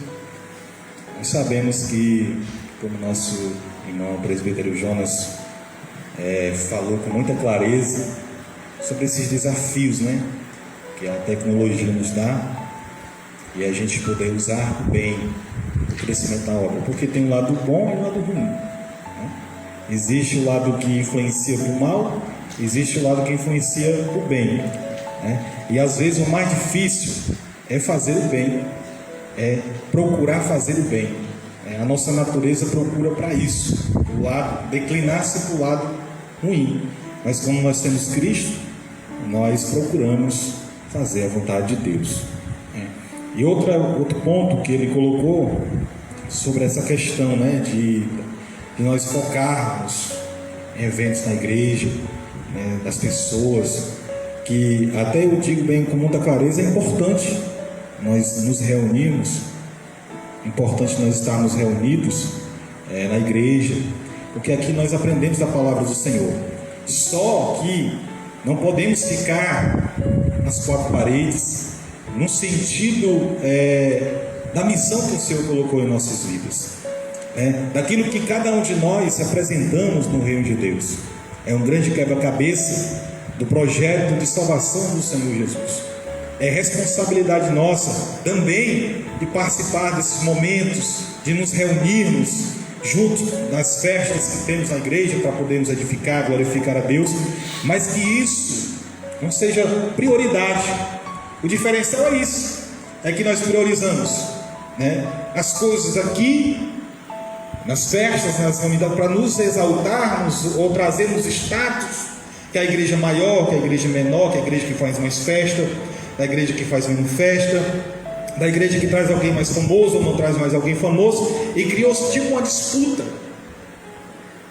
Nós sabemos que, como nosso irmão presbítero Jonas falou com muita clareza sobre esses desafios, que a tecnologia nos dá, e a gente poder usar bem o crescimento da obra, porque tem um lado bom e um lado ruim, Existe o lado que influencia para o mal, existe o lado que influencia para o bem, E às vezes o mais difícil é fazer o bem, é procurar fazer o bem. A nossa natureza procura para isso, o lado, declinar-se para o lado ruim. Mas como nós temos Cristo, nós procuramos fazer a vontade de Deus. E outro ponto que ele colocou sobre essa questão, de nós focarmos em eventos na igreja, das pessoas, que até eu digo bem com muita clareza, é importante nós nos reunirmos, importante nós estarmos reunidos na igreja, porque aqui nós aprendemos a palavra do Senhor. Só que não podemos ficar nas quatro paredes, no sentido da missão que o Senhor colocou em nossas vidas, daquilo que cada um de nós representamos no reino de Deus. É um grande quebra-cabeça do projeto de salvação do Senhor Jesus. É responsabilidade nossa também de participar desses momentos, de nos reunirmos junto das festas que temos na igreja para podermos edificar, glorificar a Deus, mas que isso não seja prioridade. O diferencial é isso, é que nós priorizamos, né, as coisas aqui nas festas, nas reunidades, para nos exaltarmos ou trazermos status, que a igreja maior, que a igreja menor, que a igreja que faz mais festa, da igreja que faz menos festa, da igreja que traz alguém mais famoso ou não traz mais alguém famoso, e criou-se tipo uma disputa,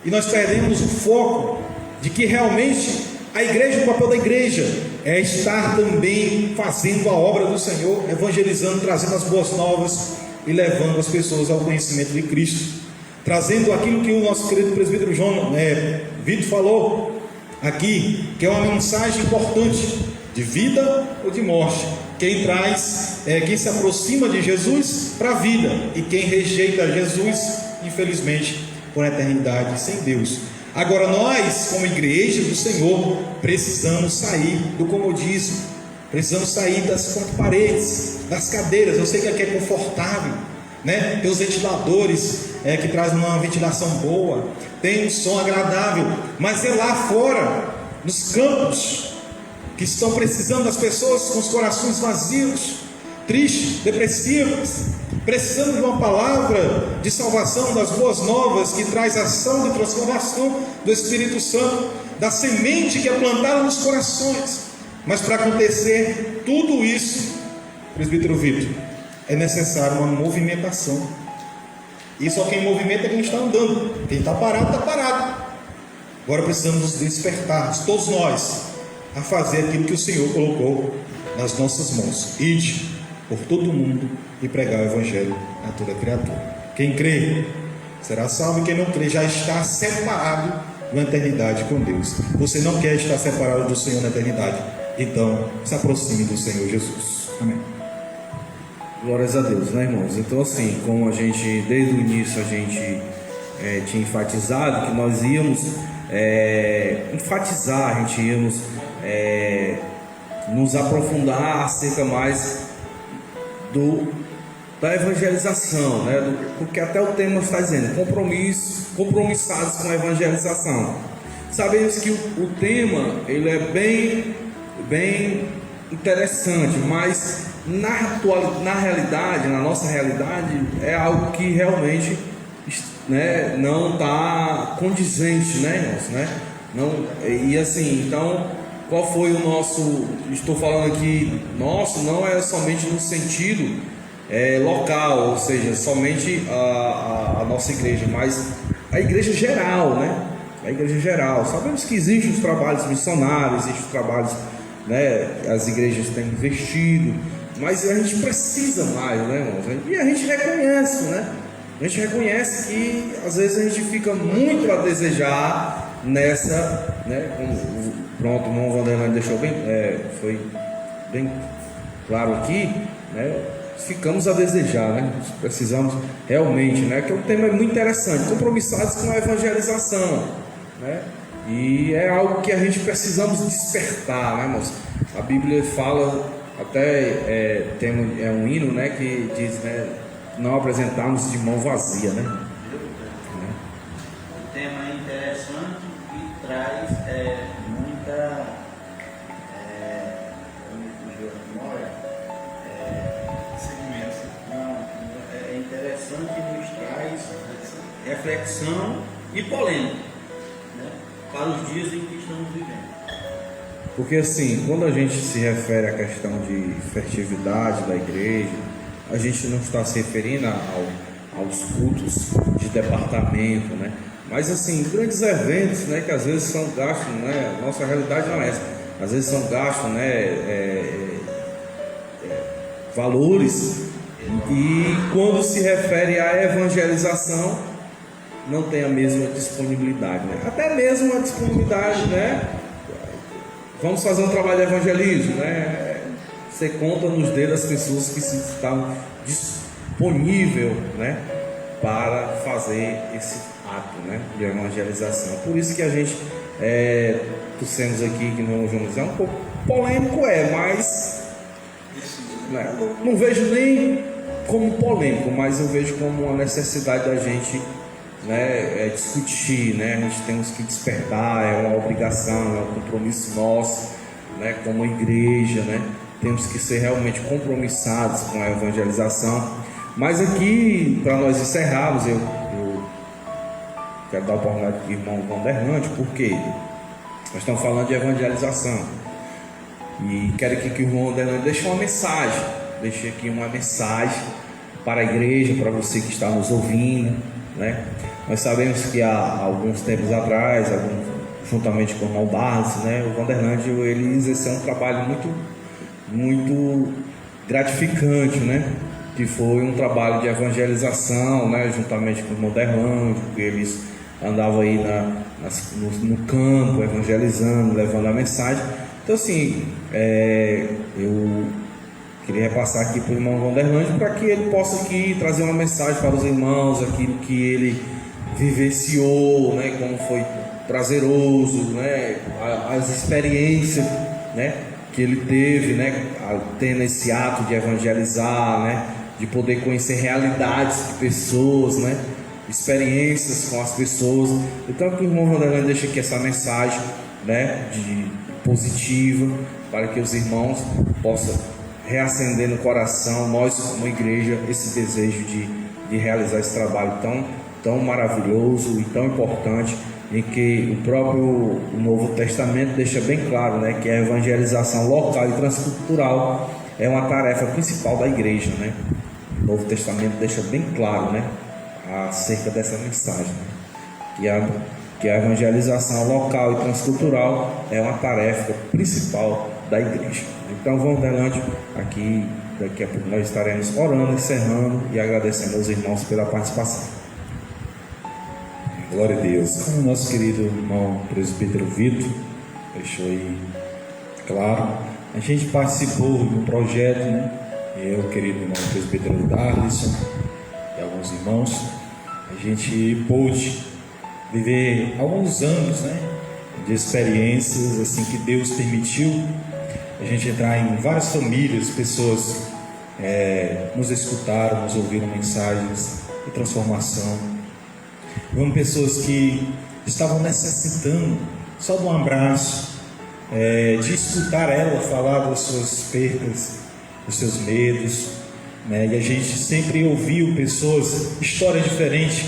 e nós perdemos o foco de que realmente a igreja, o papel da igreja é estar também fazendo a obra do Senhor, evangelizando, trazendo as boas novas e levando as pessoas ao conhecimento de Cristo, trazendo aquilo que o nosso querido presbítero Vitor falou aqui, que é uma mensagem importante de vida ou de morte. Quem traz, quem se aproxima de Jesus para a vida, e quem rejeita Jesus, infelizmente, por eternidade sem Deus. Agora nós, como igreja do Senhor, precisamos sair do comodismo, precisamos sair das quatro paredes, das cadeiras. Eu sei que aqui é confortável, né? Tem os ventiladores que trazem uma ventilação boa, tem um som agradável, mas é lá fora, nos campos, que estão precisando das pessoas com os corações vazios, tristes, depressivos, precisando de uma palavra de salvação, das boas novas, que traz ação de transformação do Espírito Santo, da semente que é plantada nos corações. Mas para acontecer tudo isso, presbítero Vitor, é necessário uma movimentação. E só quem movimenta é quem está andando. Quem está parado, está parado. Agora precisamos nos despertar, todos nós, a fazer aquilo que o Senhor colocou nas nossas mãos. Ide por todo o mundo e pregar o Evangelho a toda criatura. Quem crê será salvo, e quem não crê já está separado na eternidade com Deus. Você não quer estar separado do Senhor na eternidade? Então se aproxime do Senhor Jesus. Amém. Glórias a Deus, né, irmãos? Então, assim, como a gente, desde o início, a gente tinha enfatizado que nós íamos enfatizar, a gente íamos nos aprofundar acerca mais da evangelização, né? Porque até o tema está dizendo, compromissados com a evangelização. Sabemos que o tema, ele é bem interessante, mas na realidade, na nossa realidade, é algo que realmente, né, não está condizente, né, irmãos, né? Não, e assim, então, qual foi o nosso, estou falando aqui, nosso, não é somente no sentido local, ou seja, somente a nossa igreja, mas a igreja geral, né? A igreja geral. Sabemos que existem os trabalhos missionários, existem os trabalhos, né, as igrejas têm investido, mas a gente precisa mais, né, irmãos? E a gente reconhece, né? A gente reconhece que às vezes a gente fica muito a desejar nessa, né? Pronto, o irmão Vanderlei deixou foi bem claro aqui, né? Ficamos a desejar, né? Precisamos realmente, né? Que o tema é muito interessante, compromissados com a evangelização, né? E é algo que a gente precisamos despertar, né, irmãos? A Bíblia fala, até tem um hino, né, que diz, né, não apresentarmos de mão vazia, né? O tema é interessante e traz muita segmentos. É interessante e nos traz reflexão e polêmica, né, para os dias em que estamos vivendo. Porque assim, quando a gente se refere à questão de festividade da igreja, a gente não está se referindo aos cultos de departamento, né? Mas assim, grandes eventos, né, que às vezes são gastos, né? Nossa realidade não é essa. Às vezes são gastos, né, valores, e quando se refere à evangelização, não tem a mesma disponibilidade, né? Até mesmo a disponibilidade, né? Vamos fazer um trabalho de evangelismo, né? Você conta nos dedos as pessoas que estão disponíveis, né, para fazer esse ato, né, de evangelização. Por isso que a gente Trouxemos aqui que não vamos dizer, é um pouco polêmico, mas né, não vejo nem como polêmico, mas eu vejo como uma necessidade da gente, né, discutir, né? A gente temos que despertar, é uma obrigação, é um compromisso nosso, né, como igreja, né? Temos que ser realmente compromissados com a evangelização. Mas aqui, para nós encerrarmos, eu quero dar a oportunidade para o irmão Vanderlande, porque nós estamos falando de evangelização e quero aqui que o irmão Vanderlande deixe uma mensagem. Deixe aqui uma mensagem para a igreja, para você que está nos ouvindo, né? Nós sabemos que há alguns tempos atrás, juntamente com o irmão Barros, né, o Vanderlande, ele exerceu um trabalho muito gratificante, né? Que foi um trabalho de evangelização, né? Juntamente com o irmão Vanderlande, porque eles andavam aí no campo, evangelizando, levando a mensagem. Então, assim, eu queria repassar aqui para o irmão Vanderlande para que ele possa aqui trazer uma mensagem para os irmãos, aquilo que ele vivenciou, né, como foi prazeroso, né, as experiências, né, que ele teve, né, tendo esse ato de evangelizar, né, de poder conhecer realidades de pessoas, né, experiências com as pessoas. Então que o irmão Vanderlande deixa aqui essa mensagem, né, positiva, para que os irmãos possam reacender no coração, nós como igreja, esse desejo de realizar esse trabalho tão maravilhoso e tão importante, em que o próprio Novo Testamento deixa bem claro, né, que a evangelização local e transcultural é uma tarefa principal da igreja, né? O Novo Testamento deixa bem claro, né, acerca dessa mensagem, né? Que a evangelização local e transcultural é uma tarefa principal da igreja. Então vamos adelante aqui, daqui a pouco nós estaremos orando, encerrando e agradecendo aos irmãos pela participação. Glória a Deus. Como o nosso querido irmão presbítero Vitor deixou aí claro, a gente participou de um projeto, né? Eu, querido irmão presbítero Darlison e alguns irmãos, a gente pôde viver alguns anos, né, de experiências assim que Deus permitiu a gente entrar em várias famílias, pessoas nos escutaram, nos ouviram mensagens de transformação. Vimos pessoas que estavam necessitando só de um abraço, de escutar ela falar das suas perdas, dos seus medos, né? E a gente sempre ouviu pessoas, histórias diferentes,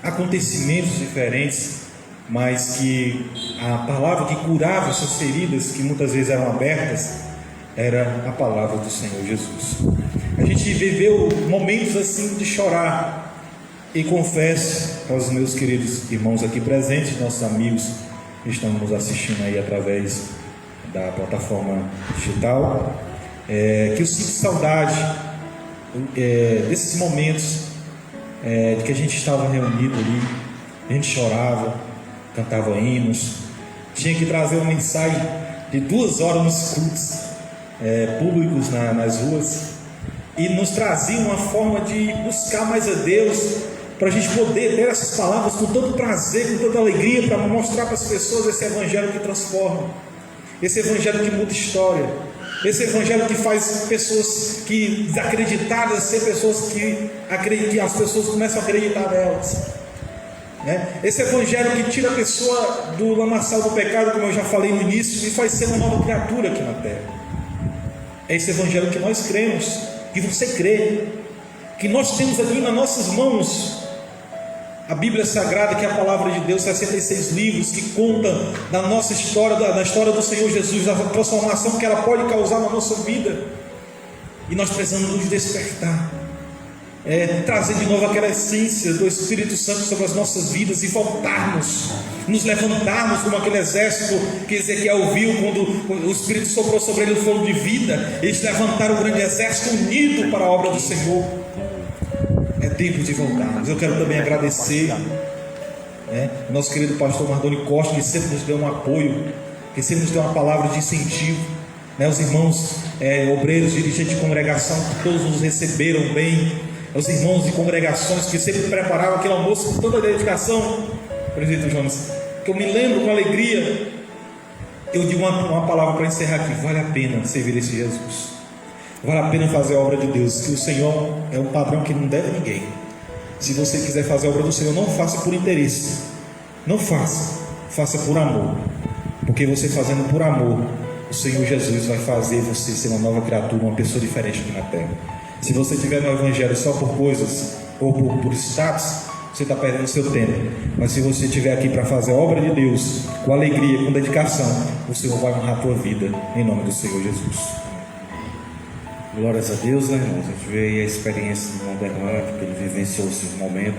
acontecimentos diferentes, mas que a palavra que curava essas feridas, que muitas vezes eram abertas, era a palavra do Senhor Jesus. A gente viveu momentos assim de chorar, e confesso aos meus queridos irmãos aqui presentes, nossos amigos que estão nos assistindo aí através da plataforma digital, que eu sinto saudade desses momentos de que a gente estava reunido ali, a gente chorava, cantava hinos, tinha que trazer uma mensagem de 2 horas nos cultos públicos nas ruas, e nos trazia uma forma de buscar mais a Deus, para a gente poder ter essas palavras com tanto prazer, com tanta alegria, para mostrar para as pessoas esse evangelho que transforma, esse evangelho que muda história, esse evangelho que faz pessoas que desacreditadas ser pessoas que as pessoas começam a acreditar nelas, né? Esse evangelho que tira a pessoa do lamaçal do pecado, como eu já falei no início, e faz ser uma nova criatura aqui na terra. É esse evangelho que nós cremos, que você crê, que nós temos aqui nas nossas mãos a Bíblia Sagrada, que é a palavra de Deus, 66 livros que contam da nossa história, da história do Senhor Jesus, da transformação que ela pode causar na nossa vida. E nós precisamos nos despertar, trazer de novo aquela essência do Espírito Santo sobre as nossas vidas e voltarmos, nos levantarmos como aquele exército que Ezequiel viu quando o Espírito soprou sobre ele o fogo de vida. Eles levantaram o grande exército unido para a obra do Senhor. É tempo de voltarmos. Eu quero também agradecer o nosso querido pastor Mardoni Costa, que sempre nos deu um apoio, que sempre nos deu uma palavra de incentivo, né? Os irmãos obreiros, dirigentes de congregação, que todos nos receberam bem, os irmãos de congregações que sempre preparavam aquele almoço com toda a dedicação. Presbítero Jonas, que eu me lembro com alegria, eu digo uma palavra para encerrar aqui: vale a pena servir esse Jesus, vale a pena fazer a obra de Deus, que o Senhor é um padrão que não deve a ninguém. Se você quiser fazer a obra do Senhor, não faça por interesse, não faça, faça por amor, porque você fazendo por amor, o Senhor Jesus vai fazer você ser uma nova criatura, uma pessoa diferente aqui na terra. Se você estiver no Evangelho só por coisas ou por status, você está perdendo o seu tempo. Mas se você estiver aqui para fazer a obra de Deus com alegria, com dedicação, o Senhor vai honrar a tua vida, em nome do Senhor Jesus. Glórias a Deus, né, irmãos? A gente vê aí a experiência do irmão Bernardo, que ele vivenciou esse momento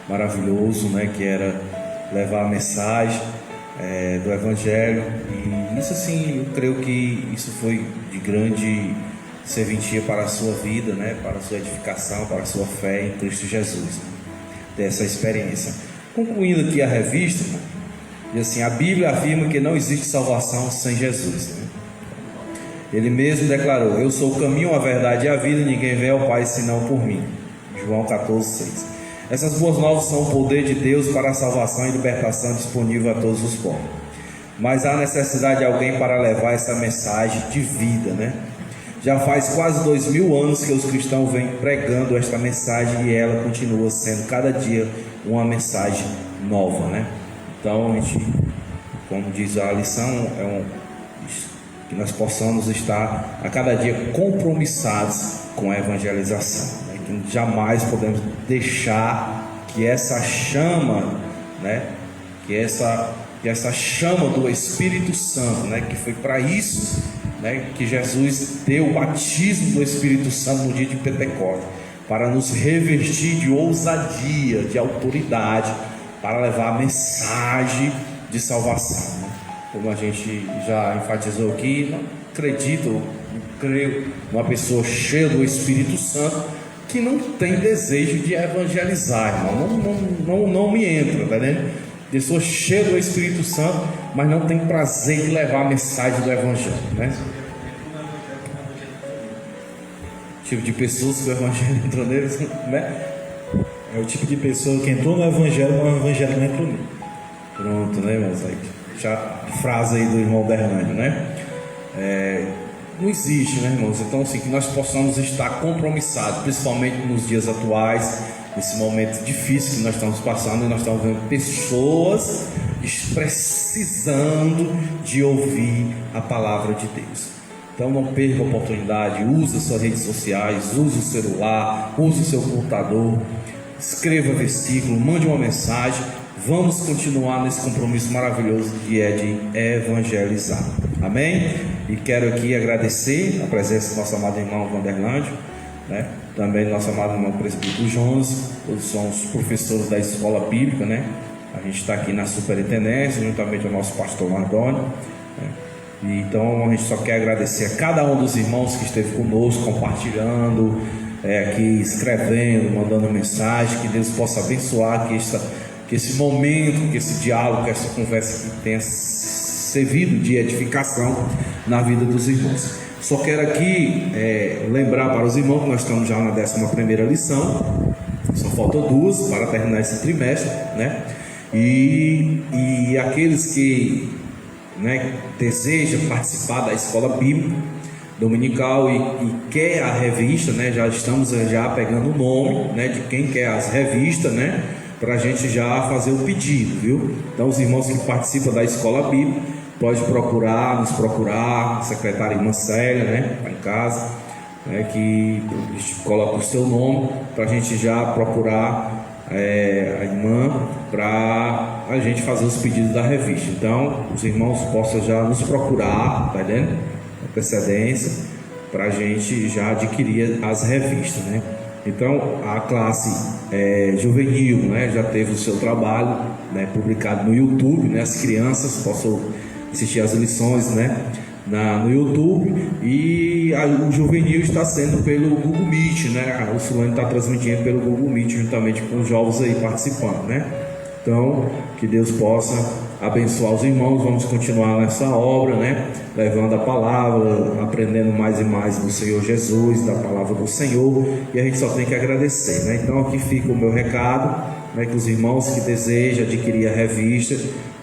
maravilhoso, né, que era levar a mensagem do Evangelho. E isso, assim, eu creio que isso foi de grande serventia para a sua vida, né, para a sua edificação, para a sua fé em Cristo Jesus, né, ter essa experiência. Concluindo aqui a revista, e assim, a Bíblia afirma que não existe salvação sem Jesus, né? Ele mesmo declarou: eu sou o caminho, a verdade e a vida, ninguém vem ao Pai senão por mim. João 14:6. Essas boas novas são o poder de Deus para a salvação e libertação disponível a todos os povos. Mas há necessidade de alguém para levar essa mensagem de vida, né? Já faz quase 2000 anos que os cristãos vêm pregando esta mensagem e ela continua sendo cada dia uma mensagem nova, né? Então, a gente, como diz a lição, que nós possamos estar a cada dia compromissados com a evangelização, né? Que jamais podemos deixar que essa chama, né? Que essa chama do Espírito Santo, né? Que foi para isso, né, que Jesus deu o batismo do Espírito Santo no dia de Pentecostes, para nos revestir de ousadia, de autoridade, para levar a mensagem de salvação, né? Como a gente já enfatizou aqui, não acredito, não creio numa pessoa cheia do Espírito Santo que não tem desejo de evangelizar, irmão. Não me entra, tá vendo? Pessoa cheia do Espírito Santo, mas não tem prazer de levar a mensagem do Evangelho, né? Tipo de pessoas que o Evangelho entrou neles, né? É o tipo de pessoa que entrou no Evangelho, mas o Evangelho não entrou nele. Pronto, né, irmãos? A frase aí do irmão Bernardo, né? Não existe, né, irmãos? Então, assim, que nós possamos estar compromissados, principalmente nos dias atuais, nesse momento difícil que nós estamos passando, e nós estamos vendo pessoas precisando de ouvir a palavra de Deus. Então não perca a oportunidade, use as suas redes sociais, use o celular, use o seu computador, escreva versículo, mande uma mensagem. Vamos continuar nesse compromisso maravilhoso que é de evangelizar. Amém? E quero aqui agradecer a presença do nosso amado irmão Vanderlândio, né? Também do nosso amado irmão presbítero Jones, todos são os professores da escola bíblica, né? A gente está aqui na superintendência, juntamente ao nosso pastor Mardoni, né? E então a gente só quer agradecer a cada um dos irmãos que esteve conosco, compartilhando, aqui escrevendo, mandando mensagem. Que Deus possa abençoar, que esse momento, que esse diálogo, que essa conversa que tenha servido de edificação na vida dos irmãos. Só quero aqui lembrar para os irmãos que nós estamos já na 11ª lição, só faltam 2 para terminar esse trimestre, né? E aqueles que, né, desejam participar da escola bíblica dominical e quer a revista, né? Já estamos já pegando o nome, né, de quem quer as revistas, né? Para a gente já fazer o pedido, viu? Então os irmãos que participam da escola bíblica pode nos procurar, a secretária irmã Célia, né, tá em casa, né, que a gente coloca o seu nome para a gente já procurar a irmã para a gente fazer os pedidos da revista. Então os irmãos possam já nos procurar, tá vendo? Com antecedência, para a gente já adquirir as revistas, né? Então a classe juvenil, né, já teve o seu trabalho, né, publicado no YouTube, né? As crianças possam assistir as lições, né, no YouTube, e o juvenil está sendo pelo Google Meet, né? O Sulane está transmitindo pelo Google Meet juntamente com os jovens aí participando, né? Então que Deus possa abençoar os irmãos. Vamos continuar nessa obra, né, levando a palavra, aprendendo mais e mais do Senhor Jesus, da palavra do Senhor, e a gente só tem que agradecer, né? Então aqui fica o meu recado, né, que os irmãos que desejam adquirir a revista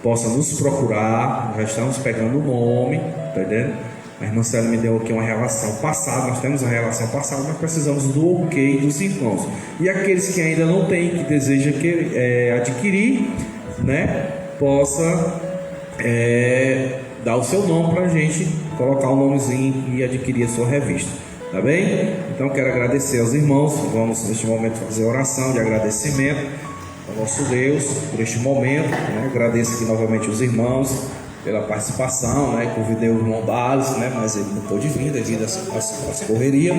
possam nos procurar. Já estamos pegando o nome, tá entendendo? A irmã Célia me deu aqui uma relação passada, nós temos a relação passada, mas precisamos do ok dos irmãos. E aqueles que ainda não têm, que desejam adquirir, né, possa dar o seu nome para a gente colocar o nomezinho e adquirir a sua revista, tá bem? Então quero agradecer aos irmãos. Vamos neste momento fazer oração de agradecimento ao nosso Deus por este momento, né? Agradeço aqui novamente os irmãos pela participação, né? Convidei o irmão Dales, né? Mas ele não pôde vir devido às correrias,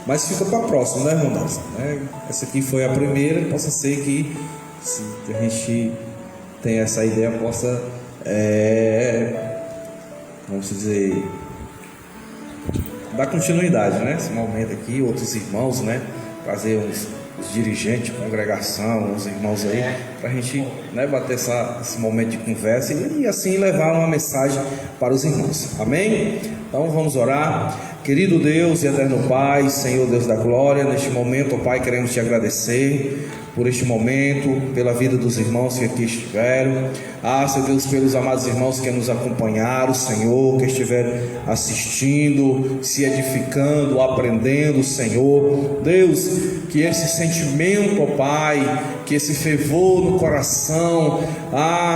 mas fica para a próxima, né, irmão Dales? Essa aqui foi a primeira, possa ser que, se a gente tem essa ideia, possa, vamos dizer, dar continuidade, né? Esse momento aqui, outros irmãos, né? Trazer os dirigentes, congregação, os irmãos aí, para a gente, né, bater esse momento de conversa e assim levar uma mensagem para os irmãos. Amém? Então vamos orar. Querido Deus e eterno Pai, Senhor Deus da glória, neste momento, ó Pai, queremos te agradecer por este momento, pela vida dos irmãos que aqui estiveram. Senhor Deus, pelos amados irmãos que nos acompanharam, Senhor, que estiveram assistindo, se edificando, aprendendo, Senhor. Deus, que esse sentimento, ó Pai, que esse fervor no coração,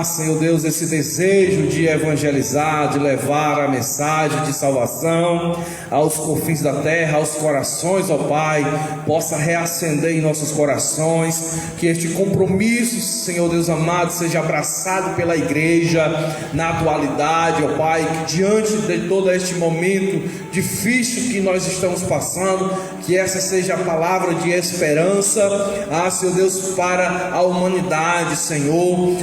Senhor Deus, esse desejo de evangelizar, de levar a mensagem de salvação aos confins da terra, aos corações, ó Pai, possa reacender em nossos corações, que este compromisso, Senhor Deus amado, seja abraçado pela igreja na atualidade, ó Pai, que diante de todo este momento difícil que nós estamos passando, que essa seja a palavra de esperança, Senhor Deus, para a humanidade, Senhor.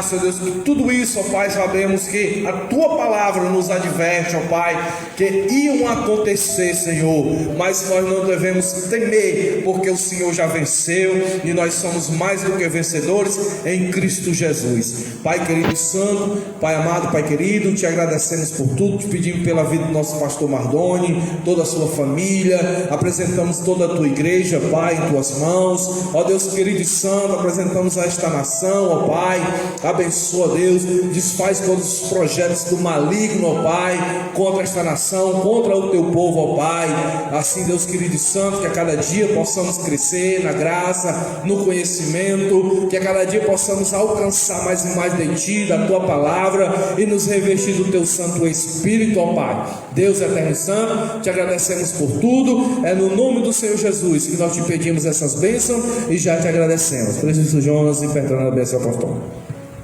Senhor Deus, que tudo isso, ó Pai, sabemos que a Tua palavra nos adverte, ó Pai, que iam acontecer, Senhor, mas nós não devemos temer, porque o Senhor já venceu e nós somos mais do que vencedores em Cristo Jesus. Pai querido santo, Pai amado, Pai querido, te agradecemos por tudo, te pedimos pela vida do nosso pastor Mardoni, toda a sua família, apresentamos toda a tua igreja, Pai, em tuas mãos, ó Deus querido e santo, apresentamos a esta nação, ó Pai, abençoa, Deus, desfaz todos os projetos do maligno, ó Pai, contra esta nação, contra o teu povo, ó Pai. Assim, Deus querido e santo, que a cada dia possamos crescer na graça, no conhecimento, que a cada dia possamos alcançar mais e mais de Ti, da Tua palavra, e nos revestir do Teu Santo Espírito, ó Pai. Deus eterno e santo, te agradecemos por tudo, é no nome do Senhor Jesus que nós te pedimos essas bênçãos e já te agradecemos. Por isso, Jonas, e perdão a bênção apostólica.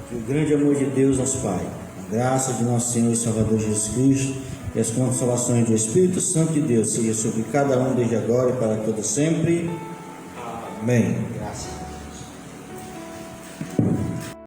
Que o grande amor de Deus, nosso Pai, a graça de nosso Senhor e Salvador Jesus Cristo e as consolações do Espírito Santo de Deus seja sobre cada um desde agora e para todo sempre. Amém.